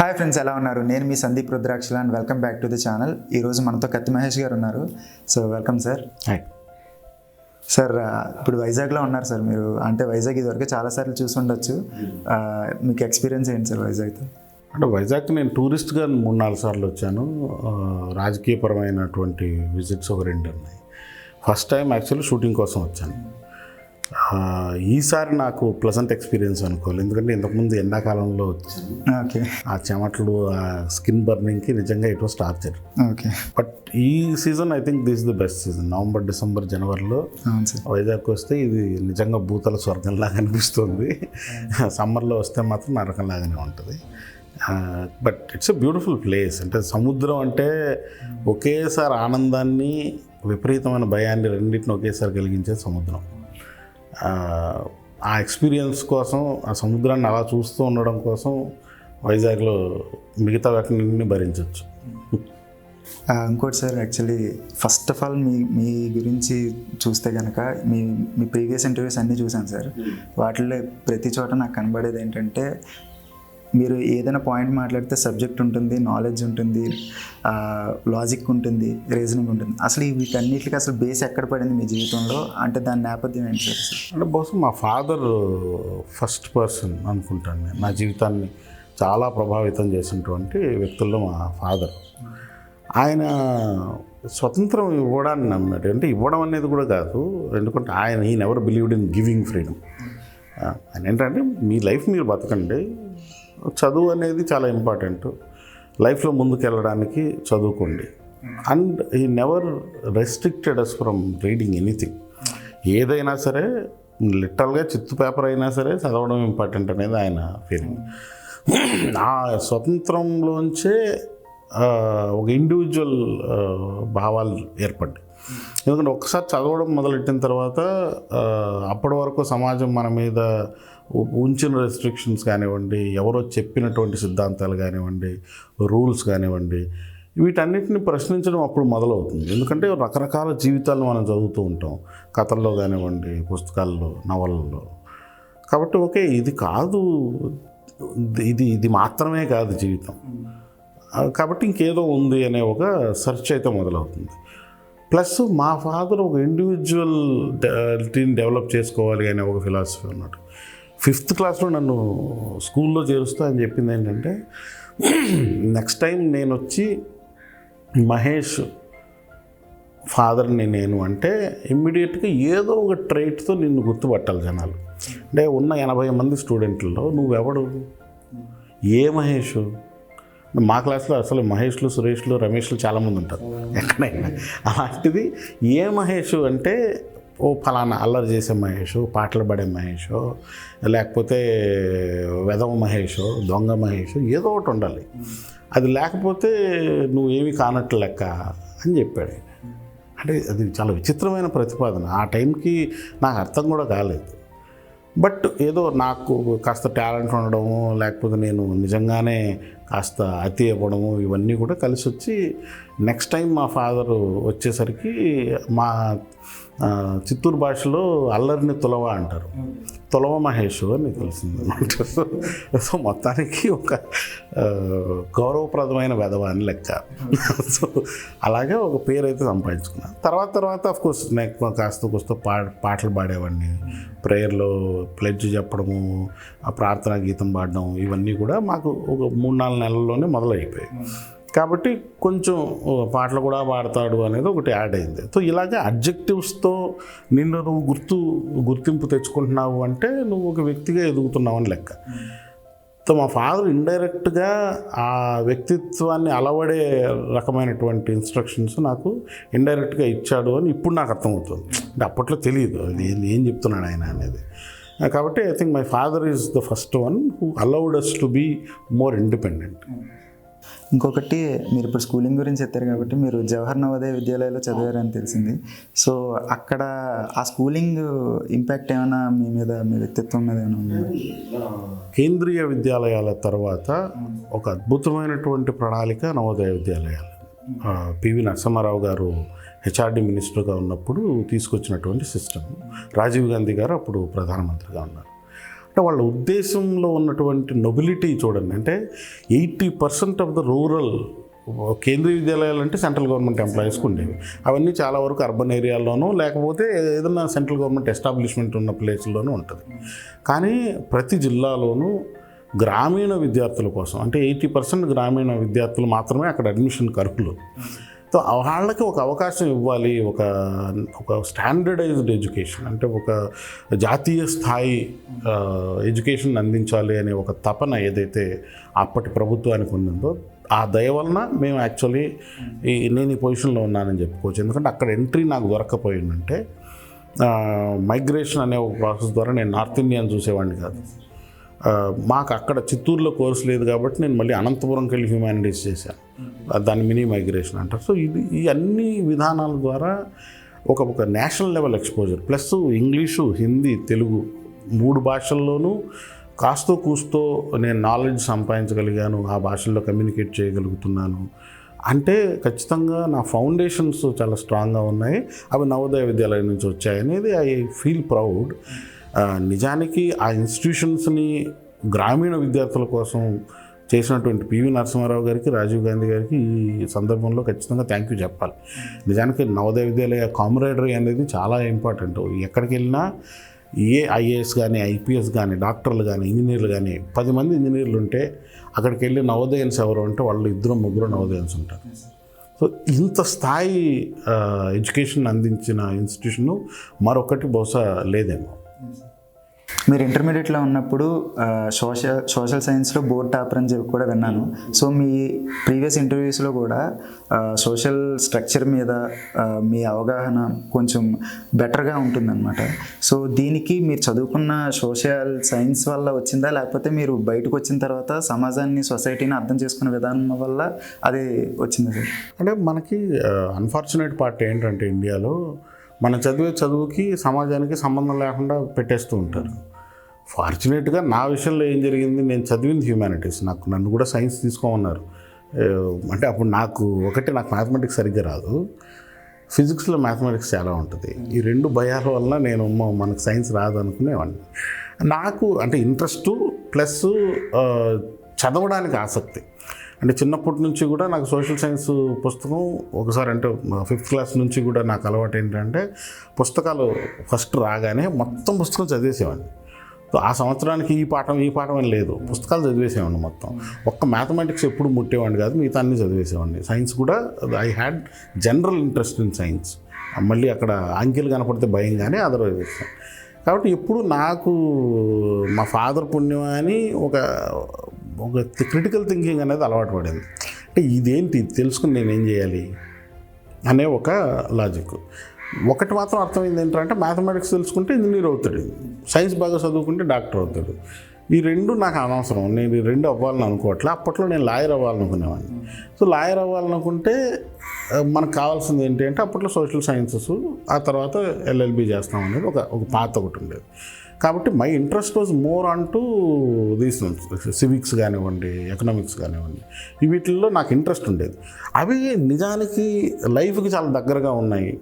Hi friends, ఎలా ఉన్నారు? నేను మీ Sandeep Rudrakshala and welcome back to the channel. ఈరోజు మనతో కత్తి మహేష్ గారు ఉన్నారు. So welcome sir. Hi sir, ఇప్పుడు వైజాగ్లో ఉన్నారు సార్ మీరు. అంటే వైజాగ్ ఇదివరకు చాలాసార్లు చూసి ఉండొచ్చు. మీకు ఎక్స్పీరియన్స్ ఏంటి సార్ వైజాగ్తో? అంటే వైజాగ్ నేను టూరిస్ట్గా 3-4 సార్లు వచ్చాను. రాజకీయపరమైనటువంటి విజిట్స్ ఒక 2 ఉన్నాయి. ఫస్ట్ టైం యాక్చువల్లీ షూటింగ్ కోసం వచ్చాను. ఈసారి నాకు ప్లెజెంట్ ఎక్స్పీరియన్స్ అనుకోవాలి, ఎందుకంటే ఇంతకుముందు ఎండాకాలంలో వచ్చాను. ఓకే. ఆ చెమటలు, ఆ స్కిన్ బర్నింగ్కి నిజంగా it was torture. Okay. But ఈ season I think this the best season. November, December, జనవరిలో వైజాగ్కి వస్తే ఇది నిజంగా భూతల స్వర్గంలాగా అనిపిస్తుంది. సమ్మర్లో వస్తే మాత్రం నరకంలాగానే ఉంటుంది. But it's a beautiful place. అంటే సముద్రం అంటే ఒకేసారి ఆనందాన్ని, విపరీతమైన భయాన్ని రెండింటిని ఒకేసారి కలిగించే సముద్రం. ఆ ఎక్స్పీరియన్స్ కోసం, ఆ సముద్రాన్ని అలా చూస్తూ ఉండడం కోసం వైజాగ్లో మిగతా వాటిని భరించవచ్చు. ఇంకోటి sir, actually first of all మీ గురించి చూస్తే కనుక మీ ప్రీవియస్ ఇంటర్వ్యూస్ అన్నీ చూసాను సార్. వాటిల్లో ప్రతి చోట నాకు కనబడేది ఏంటంటే, మీరు ఏదైనా పాయింట్ మాట్లాడితే సబ్జెక్ట్ ఉంటుంది, నాలెడ్జ్ ఉంటుంది, లాజిక్ ఉంటుంది, రీజనింగ్ ఉంటుంది. అసలు వీటన్నిటికి అసలు బేస్ ఎక్కడ పడింది మీ జీవితంలో? అంటే దాని నేపథ్యం ఏంటి సార్? అంటే బహుశా మా ఫాదర్ ఫస్ట్ పర్సన్ అనుకుంటాను నేను. నా జీవితాన్ని చాలా ప్రభావితం చేసినటువంటి వ్యక్తుల్లో మా ఫాదర్. ఆయన స్వతంత్రం ఇవ్వడాన్ని నమ్మాడు. అంటే ఇవ్వడం అనేది కూడా కాదు, ఎందుకంటే ఆయన ఈ never believed in giving freedom. ఆయన ఏంటంటే, మీ లైఫ్ మీరు బతకండి, చదువు అనేది చాలా ఇంపార్టెంట్, లైఫ్లో ముందుకు వెళ్ళడానికి చదువుకోండి. అండ్ ఈ never restricted us from reading anything. ఏదైనా సరే, లిటరల్గా చిత్తు పేపర్ అయినా సరే చదవడం ఇంపార్టెంట్ అనేది ఆయన ఫీలింగ్. ఆ స్వతంత్రంలోంచే ఒక ఇండివిజువల్ భావాలు ఏర్పడ్డాయి. ఎందుకంటే ఒక్కసారి చదవడం మొదలెట్టిన తర్వాత అప్పటి వరకు సమాజం మన మీద ఉంచిన రెస్ట్రిక్షన్స్ కానివ్వండి, ఎవరో చెప్పినటువంటి సిద్ధాంతాలు కానివ్వండి, రూల్స్ కానివ్వండి, వీటన్నిటిని ప్రశ్నించడం అప్పుడు మొదలవుతుంది. ఎందుకంటే రకరకాల జీవితాలను మనం చదువుతూ ఉంటాం, కథల్లో కానివ్వండి, పుస్తకాల్లో, నవలల్లో. కాబట్టి ఓకే, ఇది కాదు, ఇది మాత్రమే కాదు జీవితం, కాబట్టి ఇంకేదో ఉంది అనే ఒక సెర్చ్ అయితే మొదలవుతుంది. ప్లస్ మా ఫాదర్ ఒక ఇండివిజువల్టీని డెవలప్ చేసుకోవాలి అనే ఒక ఫిలాసఫీ ఉన్నాడు. 5th క్లాస్లో నన్ను స్కూల్లో చేరుస్తూ ఆయన చెప్పింది ఏంటంటే, నెక్స్ట్ టైం నేను వచ్చి మహేష్ ఫాదర్ని నేను అంటే ఇమ్మీడియట్గా ఏదో ఒక ట్రైట్తో నిన్ను గుర్తుపట్టాలి జనాలు. అంటే ఉన్న 80 మంది స్టూడెంట్లలో నువ్వెవడు, ఏ మహేష్? మా క్లాస్లో అసలు మహేష్లు, సురేష్లు, రమేష్లు చాలామంది ఉంటారు ఎక్కడైనా. అలాంటిది ఏ మహేష్ అంటే, ఓ ఫలానా అల్లరి చేసే మహేష్, పాటలు పడే మహేష్, లేకపోతే వెధవ మహేష్, దొంగ మహేష్, ఏదో ఒకటి ఉండాలి. అది లేకపోతే నువ్వేమీ కానట్లు లెక్క అని చెప్పాడు ఆయన. అంటే అది చాలా విచిత్రమైన ప్రతిపాదన. ఆ టైంకి నాకు అర్థం కూడా కాలేదు. బట్ ఏదో నాకు కాస్త టాలెంట్ ఉండడము, లేకపోతే నేను నిజంగానే కాస్త అతి ఇవ్వడము, ఇవన్నీ కూడా కలిసి వచ్చి నెక్స్ట్ టైం మా ఫాదరు వచ్చేసరికి మా చిత్తూరు భాషలో అల్లరిని తులవ అంటారు, తులవ మహేష్ అని తెలిసింది అనమాట. సో మొత్తానికి ఒక గౌరవప్రదమైన వెధవ అని లెక్క. సో అలాగే ఒక పేరు అయితే సంపాదించుకున్నాను. తర్వాత ఆఫ్కోర్స్ నేను కాస్త పాటలు పాడేవాడిని, ప్రేయర్లో ప్లెడ్జ్ చెప్పడము, ఆ ప్రార్థనా గీతం పాడడం, ఇవన్నీ కూడా మాకు ఒక 3-4 నెలల్లోనే మొదలైపోయాయి. కాబట్టి కొంచెం పాటలు కూడా పాడతాడు అనేది ఒకటి యాడ్ అయింది. సో ఇలాగే అడ్జెక్టివ్స్తో నిన్ను నువ్వు గుర్తింపు తెచ్చుకుంటున్నావు అంటే నువ్వు ఒక వ్యక్తిగా ఎదుగుతున్నావు అని లెక్క. సో మా ఫాదర్ ఇండైరెక్ట్గా ఆ వ్యక్తిత్వాన్ని అలవడే రకమైనటువంటి ఇన్స్ట్రక్షన్స్ నాకు ఇండైరెక్ట్గా ఇచ్చాడు అని ఇప్పుడు నాకు అర్థమవుతుంది. అంటే అప్పట్లో తెలియదు అది ఏం చెప్తున్నాడు ఆయన అనేది. కాబట్టి I think my father is the first one who allowed us to be more independent. ఇంకొకటి, మీరు ఇప్పుడు స్కూలింగ్ గురించి చెప్పారు కాబట్టి మీరు జవహర్ నవోదయ విద్యాలయాలో చదివారని తెలిసింది. సో అక్కడ ఆ స్కూలింగ్ ఇంపాక్ట్ ఏమైనా మీ మీద, మీ వ్యక్తిత్వం మీద ఏమైనా ఉందా? కేంద్రీయ విద్యాలయాల తర్వాత ఒక అద్భుతమైనటువంటి ప్రణాళిక నవోదయ విద్యాలయాలు. పివి నరసింహారావు గారు హెచ్ఆర్డి మినిస్టర్గా ఉన్నప్పుడు తీసుకొచ్చినటువంటి సిస్టమ్. రాజీవ్ గాంధీ గారు అప్పుడు ప్రధానమంత్రిగా ఉన్నారు. అంటే వాళ్ళ ఉద్దేశంలో ఉన్నటువంటి నొబిలిటీ చూడండి. అంటే 80% ఆఫ్ ద రూరల్ కేంద్రీయ విద్యాలయాలు అంటే సెంట్రల్ గవర్నమెంట్ ఎంప్లాయీస్కి ఉండేవి. అవన్నీ చాలా వరకు అర్బన్ ఏరియాల్లోనూ లేకపోతే ఏదైనా సెంట్రల్ గవర్నమెంట్ ఎస్టాబ్లిష్మెంట్ ఉన్న ప్లేస్లోనూ ఉంటుంది. కానీ ప్రతి జిల్లాలోనూ గ్రామీణ విద్యార్థుల కోసం అంటే 80% గ్రామీణ విద్యార్థులు మాత్రమే అక్కడ అడ్మిషన్కి అర్హులు. సో వాళ్ళకి ఒక అవకాశం ఇవ్వాలి, ఒక స్టాండర్డైజ్డ్ ఎడ్యుకేషన్ అంటే ఒక జాతీయ స్థాయి ఎడ్యుకేషన్ అందించాలి అనే ఒక తపన ఏదైతే అప్పటి ప్రభుత్వానికి ఉండిందో ఆ దయ వలన మేము యాక్చువల్లీ నేను ఈ పొజిషన్లో ఉన్నానని చెప్పుకోవచ్చు. ఎందుకంటే అక్కడ ఎంట్రీ నాకు దొరక్కపోయిందంటే మైగ్రేషన్ అనే ఒక ప్రాసెస్ ద్వారా నేను నార్త్ ఇండియాని చూసేవాడిని కాదు. మాకు అక్కడ చిత్తూరులో కోర్సు లేదు కాబట్టి నేను మళ్ళీ అనంతపురంకి వెళ్ళి హ్యూమానిటీస్ చేశాను. దాన్ని మినీ మైగ్రేషన్ అంటారు. సో ఈ అన్ని విధానాల ద్వారా ఒక national level exposure plus English, Hindi, Telugu 3 భాషల్లోనూ కాస్తో కూస్తో నేను నాలెడ్జ్ సంపాదించగలిగాను, ఆ భాషల్లో కమ్యూనికేట్ చేయగలుగుతున్నాను అంటే ఖచ్చితంగా నా ఫౌండేషన్స్ చాలా స్ట్రాంగ్గా ఉన్నాయి. అవి నవోదయ విద్యాలయం నుంచి వచ్చాయనేది ఐ ఫీల్ ప్రౌడ్. నిజానికి ఆ ఇన్స్టిట్యూషన్స్ని గ్రామీణ విద్యార్థుల కోసం చేసినటువంటి పివి నరసింహారావు గారికి, రాజీవ్ గాంధీ గారికి ఈ సందర్భంలో ఖచ్చితంగా థ్యాంక్ యూ చెప్పాలి. నిజానికి నవోదయ విద్యాలయ కామ్రేడరీ అనేది చాలా ఇంపార్టెంట్. ఎక్కడికి వెళ్ళినా ఐఏఎస్ కానీ, ఐపీఎస్ కానీ, డాక్టర్లు కానీ, ఇంజనీర్లు కానీ 10 మంది ఇంజనీర్లు ఉంటే అక్కడికి వెళ్ళి నవోదయన్స్ ఎవరు అంటే వాళ్ళు 2-3 నవోదయన్స్ ఉంటారు. సో ఇంత స్థాయి ఎడ్యుకేషన్ అందించిన ఇన్స్టిట్యూషను మరొకటి బహుశా లేదేమో. మీరు ఇంటర్మీడియట్లో ఉన్నప్పుడు సోషల్ సైన్స్లో బోర్డ్ టాపర్ అని చెప్పి కూడా విన్నాను. సో మీ ప్రీవియస్ ఇంటర్వ్యూస్లో కూడా సోషల్ స్ట్రక్చర్ మీద మీ అవగాహన కొంచెం బెటర్గా ఉంటుందన్నమాట. సో దీనికి మీరు చదువుకున్న సోషల్ సైన్స్ వల్ల వచ్చిందా, లేకపోతే మీరు బయటకు వచ్చిన తర్వాత సమాజాన్ని, సొసైటీని అర్థం చేసుకునే విధానం వల్ల అది వచ్చిందా సార్? అంటే మనకి అన్ఫార్చునేట్ పార్ట్ ఏంటంటే ఇండియాలో మనం చదివే చదువుకి సమాజానికి సంబంధం లేకుండా పెట్టేస్తూ ఉంటారు. ఫార్చునేట్గా నా విషయంలో ఏం జరిగింది, నేను చదివింది హ్యూమానిటీస్, నన్ను కూడా సైన్స్ తీసుకోమన్నారు. అంటే అప్పుడు నాకు మ్యాథమెటిక్స్ సరిగ్గా రాదు, ఫిజిక్స్లో మ్యాథమెటిక్స్ చాలా ఉంటుంది. ఈ 2 భయాల వల్ల నేను మనకు సైన్స్ రాదు అనుకునేవాడిని. నాకు అంటే ఇంట్రెస్టు ప్లస్ చదవడానికి ఆసక్తి. అంటే చిన్నప్పటి నుంచి కూడా నాకు సోషల్ సైన్స్ పుస్తకం ఒకసారి అంటే 5th క్లాస్ నుంచి కూడా నాకు అలవాటు ఏంటంటే పుస్తకాలు ఫస్ట్ రాగానే మొత్తం పుస్తకం చదివేసేవాడిని. సో ఆ సంవత్సరానికి ఈ పాఠం అని లేదు, పుస్తకాలు చదివేసేవాడిని మొత్తం. ఒక్క మ్యాథమెటిక్స్ ఎప్పుడు ముట్టేవాడిని కాదు, మిగతా అన్నీ చదివేసేవాడిని. సైన్స్ కూడా I had general interest in science. మళ్ళీ అక్కడ అంకెలు కనపడితే భయం కానీ అదర్వైజ్. కాబట్టి ఎప్పుడు నాకు మా ఫాదర్ పుణ్యం అని ఒక క్రిటికల్ థింకింగ్ అనేది అలవాటు పడింది. అంటే ఇదేంటి తెలుసుకుని నేను ఏం చేయాలి అనే ఒక లాజిక్. ఒకటి మాత్రం అర్థమైంది ఏంటంటే మ్యాథమెటిక్స్ తెలుసుకుంటే ఇంజనీర్ అవుతాడు, సైన్స్ బాగా చదువుకుంటే డాక్టర్ అవుతాడు. ఈ 2 నాకు అనవసరం, నేను ఈ 2 అవ్వాలని అనుకోవట్లే. అప్పట్లో నేను లాయర్ అవ్వాలనుకునేవాడిని. సో లాయర్ అవ్వాలనుకుంటే మనకు కావాల్సింది ఏంటి అంటే అప్పట్లో సోషల్ సైన్సెస్, ఆ తర్వాత LLB చేస్తాం అనేది ఒక పాత ఒకటి ఉండేది. కాబట్టి my interest was more on to these civics కానివ్వండి, ఎకనామిక్స్ కానివ్వండి, వీటిల్లో నాకు ఇంట్రెస్ట్ ఉండేది. అవి నిజానికి లైఫ్కి చాలా దగ్గరగా ఉన్నాయి,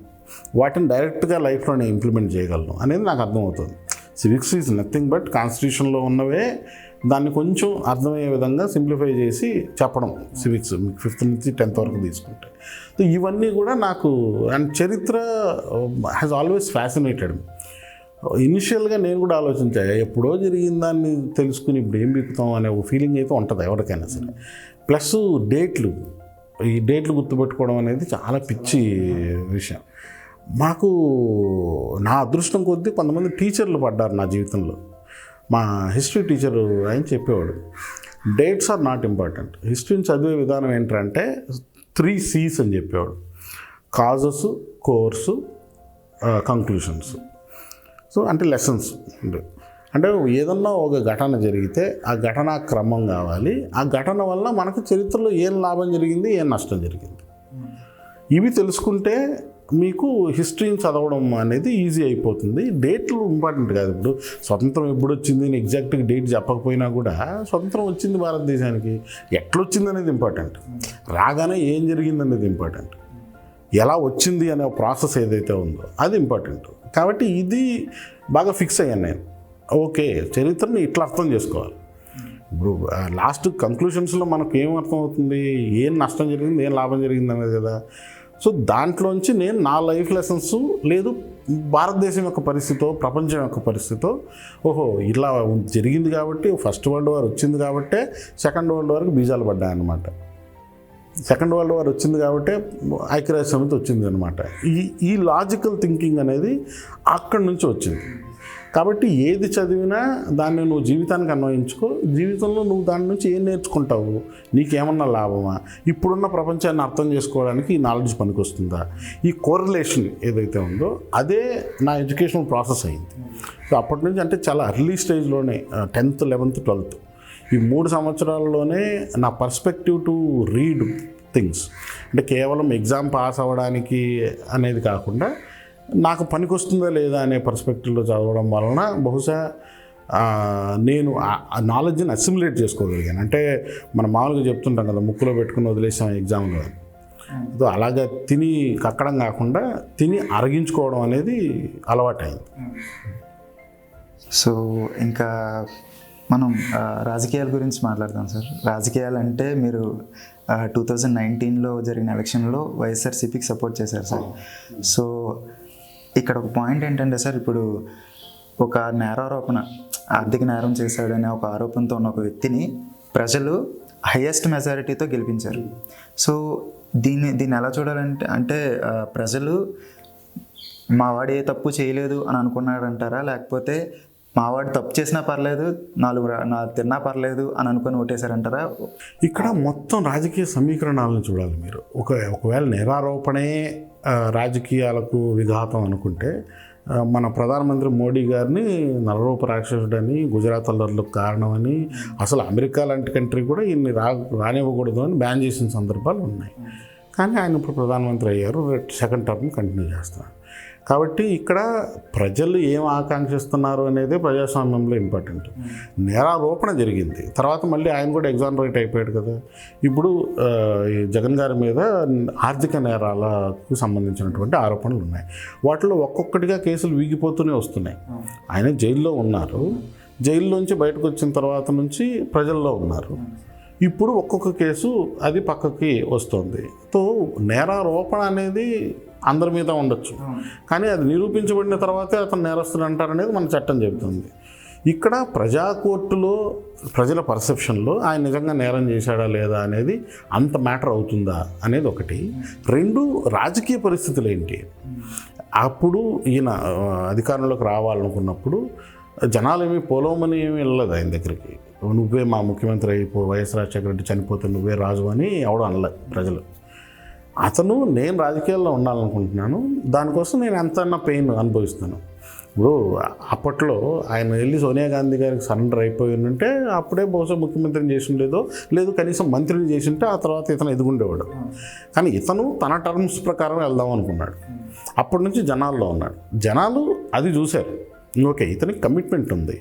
వాటిని డైరెక్ట్గా లైఫ్లో నేను ఇంప్లిమెంట్ చేయగలను అనేది నాకు అర్థమవుతుంది. సివిక్స్ ఈజ్ నథింగ్ బట్ కాన్స్టిట్యూషన్లో ఉన్నవే దాన్ని కొంచెం అర్థమయ్యే విధంగా సింప్లిఫై చేసి చెప్పడం. సివిక్స్ మీకు 5th నుంచి 10th వరకు తీసుకుంటే. సో ఇవన్నీ కూడా నాకు అండ్ చరిత్ర హ్యాస్ ఆల్వేస్ ఫ్యాసినేటెడ్. ఇనిషియల్గా నేను కూడా ఆలోచించాను, ఎప్పుడో జరిగిన దాన్ని తెలుసుకుని ఇప్పుడు ఏం బిక్కుతాం అనే ఒక ఫీలింగ్ అయితే ఉంటుంది ఎవరికైనా సరే. ప్లస్ ఈ డేట్లు గుర్తుపెట్టుకోవడం అనేది చాలా పిచ్చి విషయం. మాకు నా అదృష్టం కొద్దీ కొంతమంది టీచర్లు పడ్డారు నా జీవితంలో. మా హిస్టరీ టీచరు ఆయన చెప్పేవాడు, డేట్స్ ఆర్ నాట్ ఇంపార్టెంట్, హిస్టరీని చదివే విధానం ఏంటంటే 3 C's అని చెప్పేవాడు: కాజెస్, కోర్సు, కంక్లూషన్స్. సో అంటే లెసన్స్. అంటే ఏదన్నా ఒక ఘటన జరిగితే ఆ ఘటన క్రమం కావాలి, ఆ ఘటన వల్ల మనకు చరిత్రలో ఏం లాభం జరిగింది, ఏం నష్టం జరిగింది, ఇవి తెలుసుకుంటే మీకు హిస్టరీని చదవడం అనేది ఈజీ అయిపోతుంది. డేట్లు ఇంపార్టెంట్ కాదు. ఇప్పుడు స్వతంత్రం ఎప్పుడు వచ్చింది అని ఎగ్జాక్ట్గా డేట్ చెప్పకపోయినా కూడా స్వతంత్రం వచ్చింది భారతదేశానికి, ఎట్లొచ్చింది అనేది ఇంపార్టెంట్, రాగానే ఏం జరిగింది అనేది ఇంపార్టెంట్, ఎలా వచ్చింది అనే ప్రాసెస్ ఏదైతే ఉందో అది ఇంపార్టెంట్. కాబట్టి ఇది బాగా ఫిక్స్ అయ్యాను నేను. ఓకే, చరిత్రని ఇట్లా అర్థం చేసుకోవాలి. ఇప్పుడు లాస్ట్ కంక్లూషన్స్లో మనకు ఏం అర్థం అవుతుంది, ఏం నష్టం జరిగింది, ఏం లాభం జరిగింది అనేది కదా. సో దాంట్లోంచి నేను నా లైఫ్ లెసన్స్ లేదు భారతదేశం యొక్క పరిస్థితో ప్రపంచం యొక్క పరిస్థితో, ఓహో ఇలా జరిగింది కాబట్టి ఫస్ట్ వరల్డ్ వార్ వచ్చింది కాబట్టే సెకండ్ వరల్డ్ వార్కి బీజాలు పడ్డాయన్నమాట. సెకండ్ వరల్డ్ వార్ వచ్చింది కాబట్టి ఐక్యరాజ్య సమితి వచ్చింది అనమాట. ఈ లాజికల్ థింకింగ్ అనేది అక్కడి నుంచి వచ్చింది. కాబట్టి ఏది చదివినా దాన్ని నువ్వు జీవితానికి అన్వయించుకో. జీవితంలో నువ్వు దాని నుంచి ఏం నేర్చుకుంటావు, నీకేమన్నా లాభమా, ఇప్పుడున్న ప్రపంచాన్ని అర్థం చేసుకోవడానికి ఈ నాలెడ్జ్ పనికొస్తుందా, ఈ కోరిలేషన్ ఏదైతే ఉందో అదే నా ఎడ్యుకేషనల్ ప్రాసెస్ అయింది. సో అప్పటి నుంచి అంటే చాలా ఎర్లీ స్టేజ్లోనే 10th, 11th, 12th ఈ 3 సంవత్సరాల్లోనే నా పర్స్పెక్టివ్ టు రీడ్ థింగ్స్ అంటే కేవలం ఎగ్జామ్ పాస్ అవ్వడానికి అనేది కాకుండా నాకు పనికొస్తుందా లేదా అనే పర్స్పెక్టివ్లో చదవడం వలన బహుశా నేను ఆ నాలెడ్జ్ని అసిమ్యులేట్ చేసుకోగలిగాను. అంటే మనం మామూలుగా చెప్తుంటాం కదా, ముక్కులో పెట్టుకుని వదిలేసాం ఎగ్జామ్లో. సో అలాగా తిని కక్కడం కాకుండా తిని అరగించుకోవడం అనేది అలవాటైంది. సో ఇంకా మనం రాజకీయాల గురించి మాట్లాడదాం సార్. రాజకీయాలు అంటే మీరు 2019లో జరిగిన ఎలక్షన్లో వైఎస్ఆర్సీపీకి సపోర్ట్ చేశారు సార్. సో ఇక్కడ ఒక పాయింట్ ఏంటంటే సార్, ఇప్పుడు ఒక నేరారోపణ, ఆర్థిక నేరం చేశాడనే ఒక ఆరోపణతో ఉన్న ఒక వ్యక్తిని ప్రజలు హైయెస్ట్ మెజారిటీతో గెలిపించారు. సో దీన్ని ఎలా చూడాలంటే, అంటే ప్రజలు మావాడు ఏ తప్పు చేయలేదు అని అనుకున్నాడంటారా, లేకపోతే మావాడు తప్పు చేసినా పర్లేదు, నాలుగు తిన్నా పర్లేదు అని అనుకుని ఓటేశారంటారా? ఇక్కడ మొత్తం రాజకీయ సమీకరణాలను చూడాలి మీరు. ఒకవేళ నేరారోపణే రాజకీయాలకు విఘాతం అనుకుంటే, మన ప్రధానమంత్రి మోడీ గారిని నరరూప రాక్షసుడని, గుజరాత్ అల్లర్లకు కారణమని, అసలు అమెరికా లాంటి కంట్రీ కూడా ఇన్ని రానివ్వకూడదు అని బ్యాన్ చేసిన సందర్భాలు ఉన్నాయి. కానీ ఆయన ఇప్పుడు ప్రధానమంత్రి అయ్యారు, 2nd టర్మ్ కంటిన్యూ చేస్తున్నారు. కాబట్టి ఇక్కడ ప్రజలు ఏం ఆకాంక్షిస్తున్నారు అనేది ప్రజాస్వామ్యంలో ఇంపార్టెంట్. నేరారోపణ జరిగింది, తర్వాత మళ్ళీ ఆయన కూడా ఎగ్జానరేట్ అయిపోయాడు కదా. ఇప్పుడు జగన్ గారి మీద ఆర్థిక నేరాలకు సంబంధించినటువంటి ఆరోపణలు ఉన్నాయి. వాటిలో ఒక్కొక్కటిగా కేసులు వీగిపోతూనే వస్తున్నాయి. ఆయన జైల్లో ఉన్నారు, జైల్లోంచి బయటకు వచ్చిన తర్వాత నుంచి ప్రజల్లో ఉన్నారు. ఇప్పుడు ఒక్కొక్క కేసు అది పక్కకి వస్తుంది. సో నేరారోపణ అనేది అందరి మీద ఉండొచ్చు, కానీ అది నిరూపించబడిన తర్వాతే అతను నేరస్తుడు అంటారనేది మన చట్టం చెబుతుంది. ఇక్కడ ప్రజా కోర్టులో ప్రజల పర్సెప్షన్లో ఆయన నిజంగా నేరం చేశాడా లేదా అనేది అంత మ్యాటర్ అవుతుందా అనేది ఒకటి. 2, రాజకీయ పరిస్థితులు ఏంటి. అప్పుడు ఈయన అధికారంలోకి రావాలనుకున్నప్పుడు జనాలు ఏమీ పోలోమని ఏమీ వెళ్ళలేదు ఆయన దగ్గరికి. నువ్వే మా ముఖ్యమంత్రి అయిపో, వైఎస్ రాజశేఖర రెడ్డి చనిపోతే నువ్వే రాజు అని ఎవడో అనలేదు ప్రజలు. అతను నేను రాజకీయాల్లో ఉండాలనుకుంటున్నాను, దానికోసం నేను ఎంతైనా పెయిన్ అనుభవిస్తాను. ఇప్పుడు అప్పట్లో ఆయన వెళ్ళి సోనియా గాంధీ గారికి సరెండర్ అయిపోయి ఉంటే అప్పుడే బహుశా ముఖ్యమంత్రిని చేసి ఉండేదో, లేదు కనీసం మంత్రిని చేసి ఉంటే ఆ తర్వాత ఇతను ఎదుగుండేవాడు. కానీ ఇతను తన టర్మ్స్ ప్రకారం వెళ్దాం అనుకున్నాడు. అప్పటి నుంచి జనాల్లో ఉన్నాడు. జనాలు అది చూశారు, ఓకే ఇతనికి కమిట్మెంట్ ఉంది,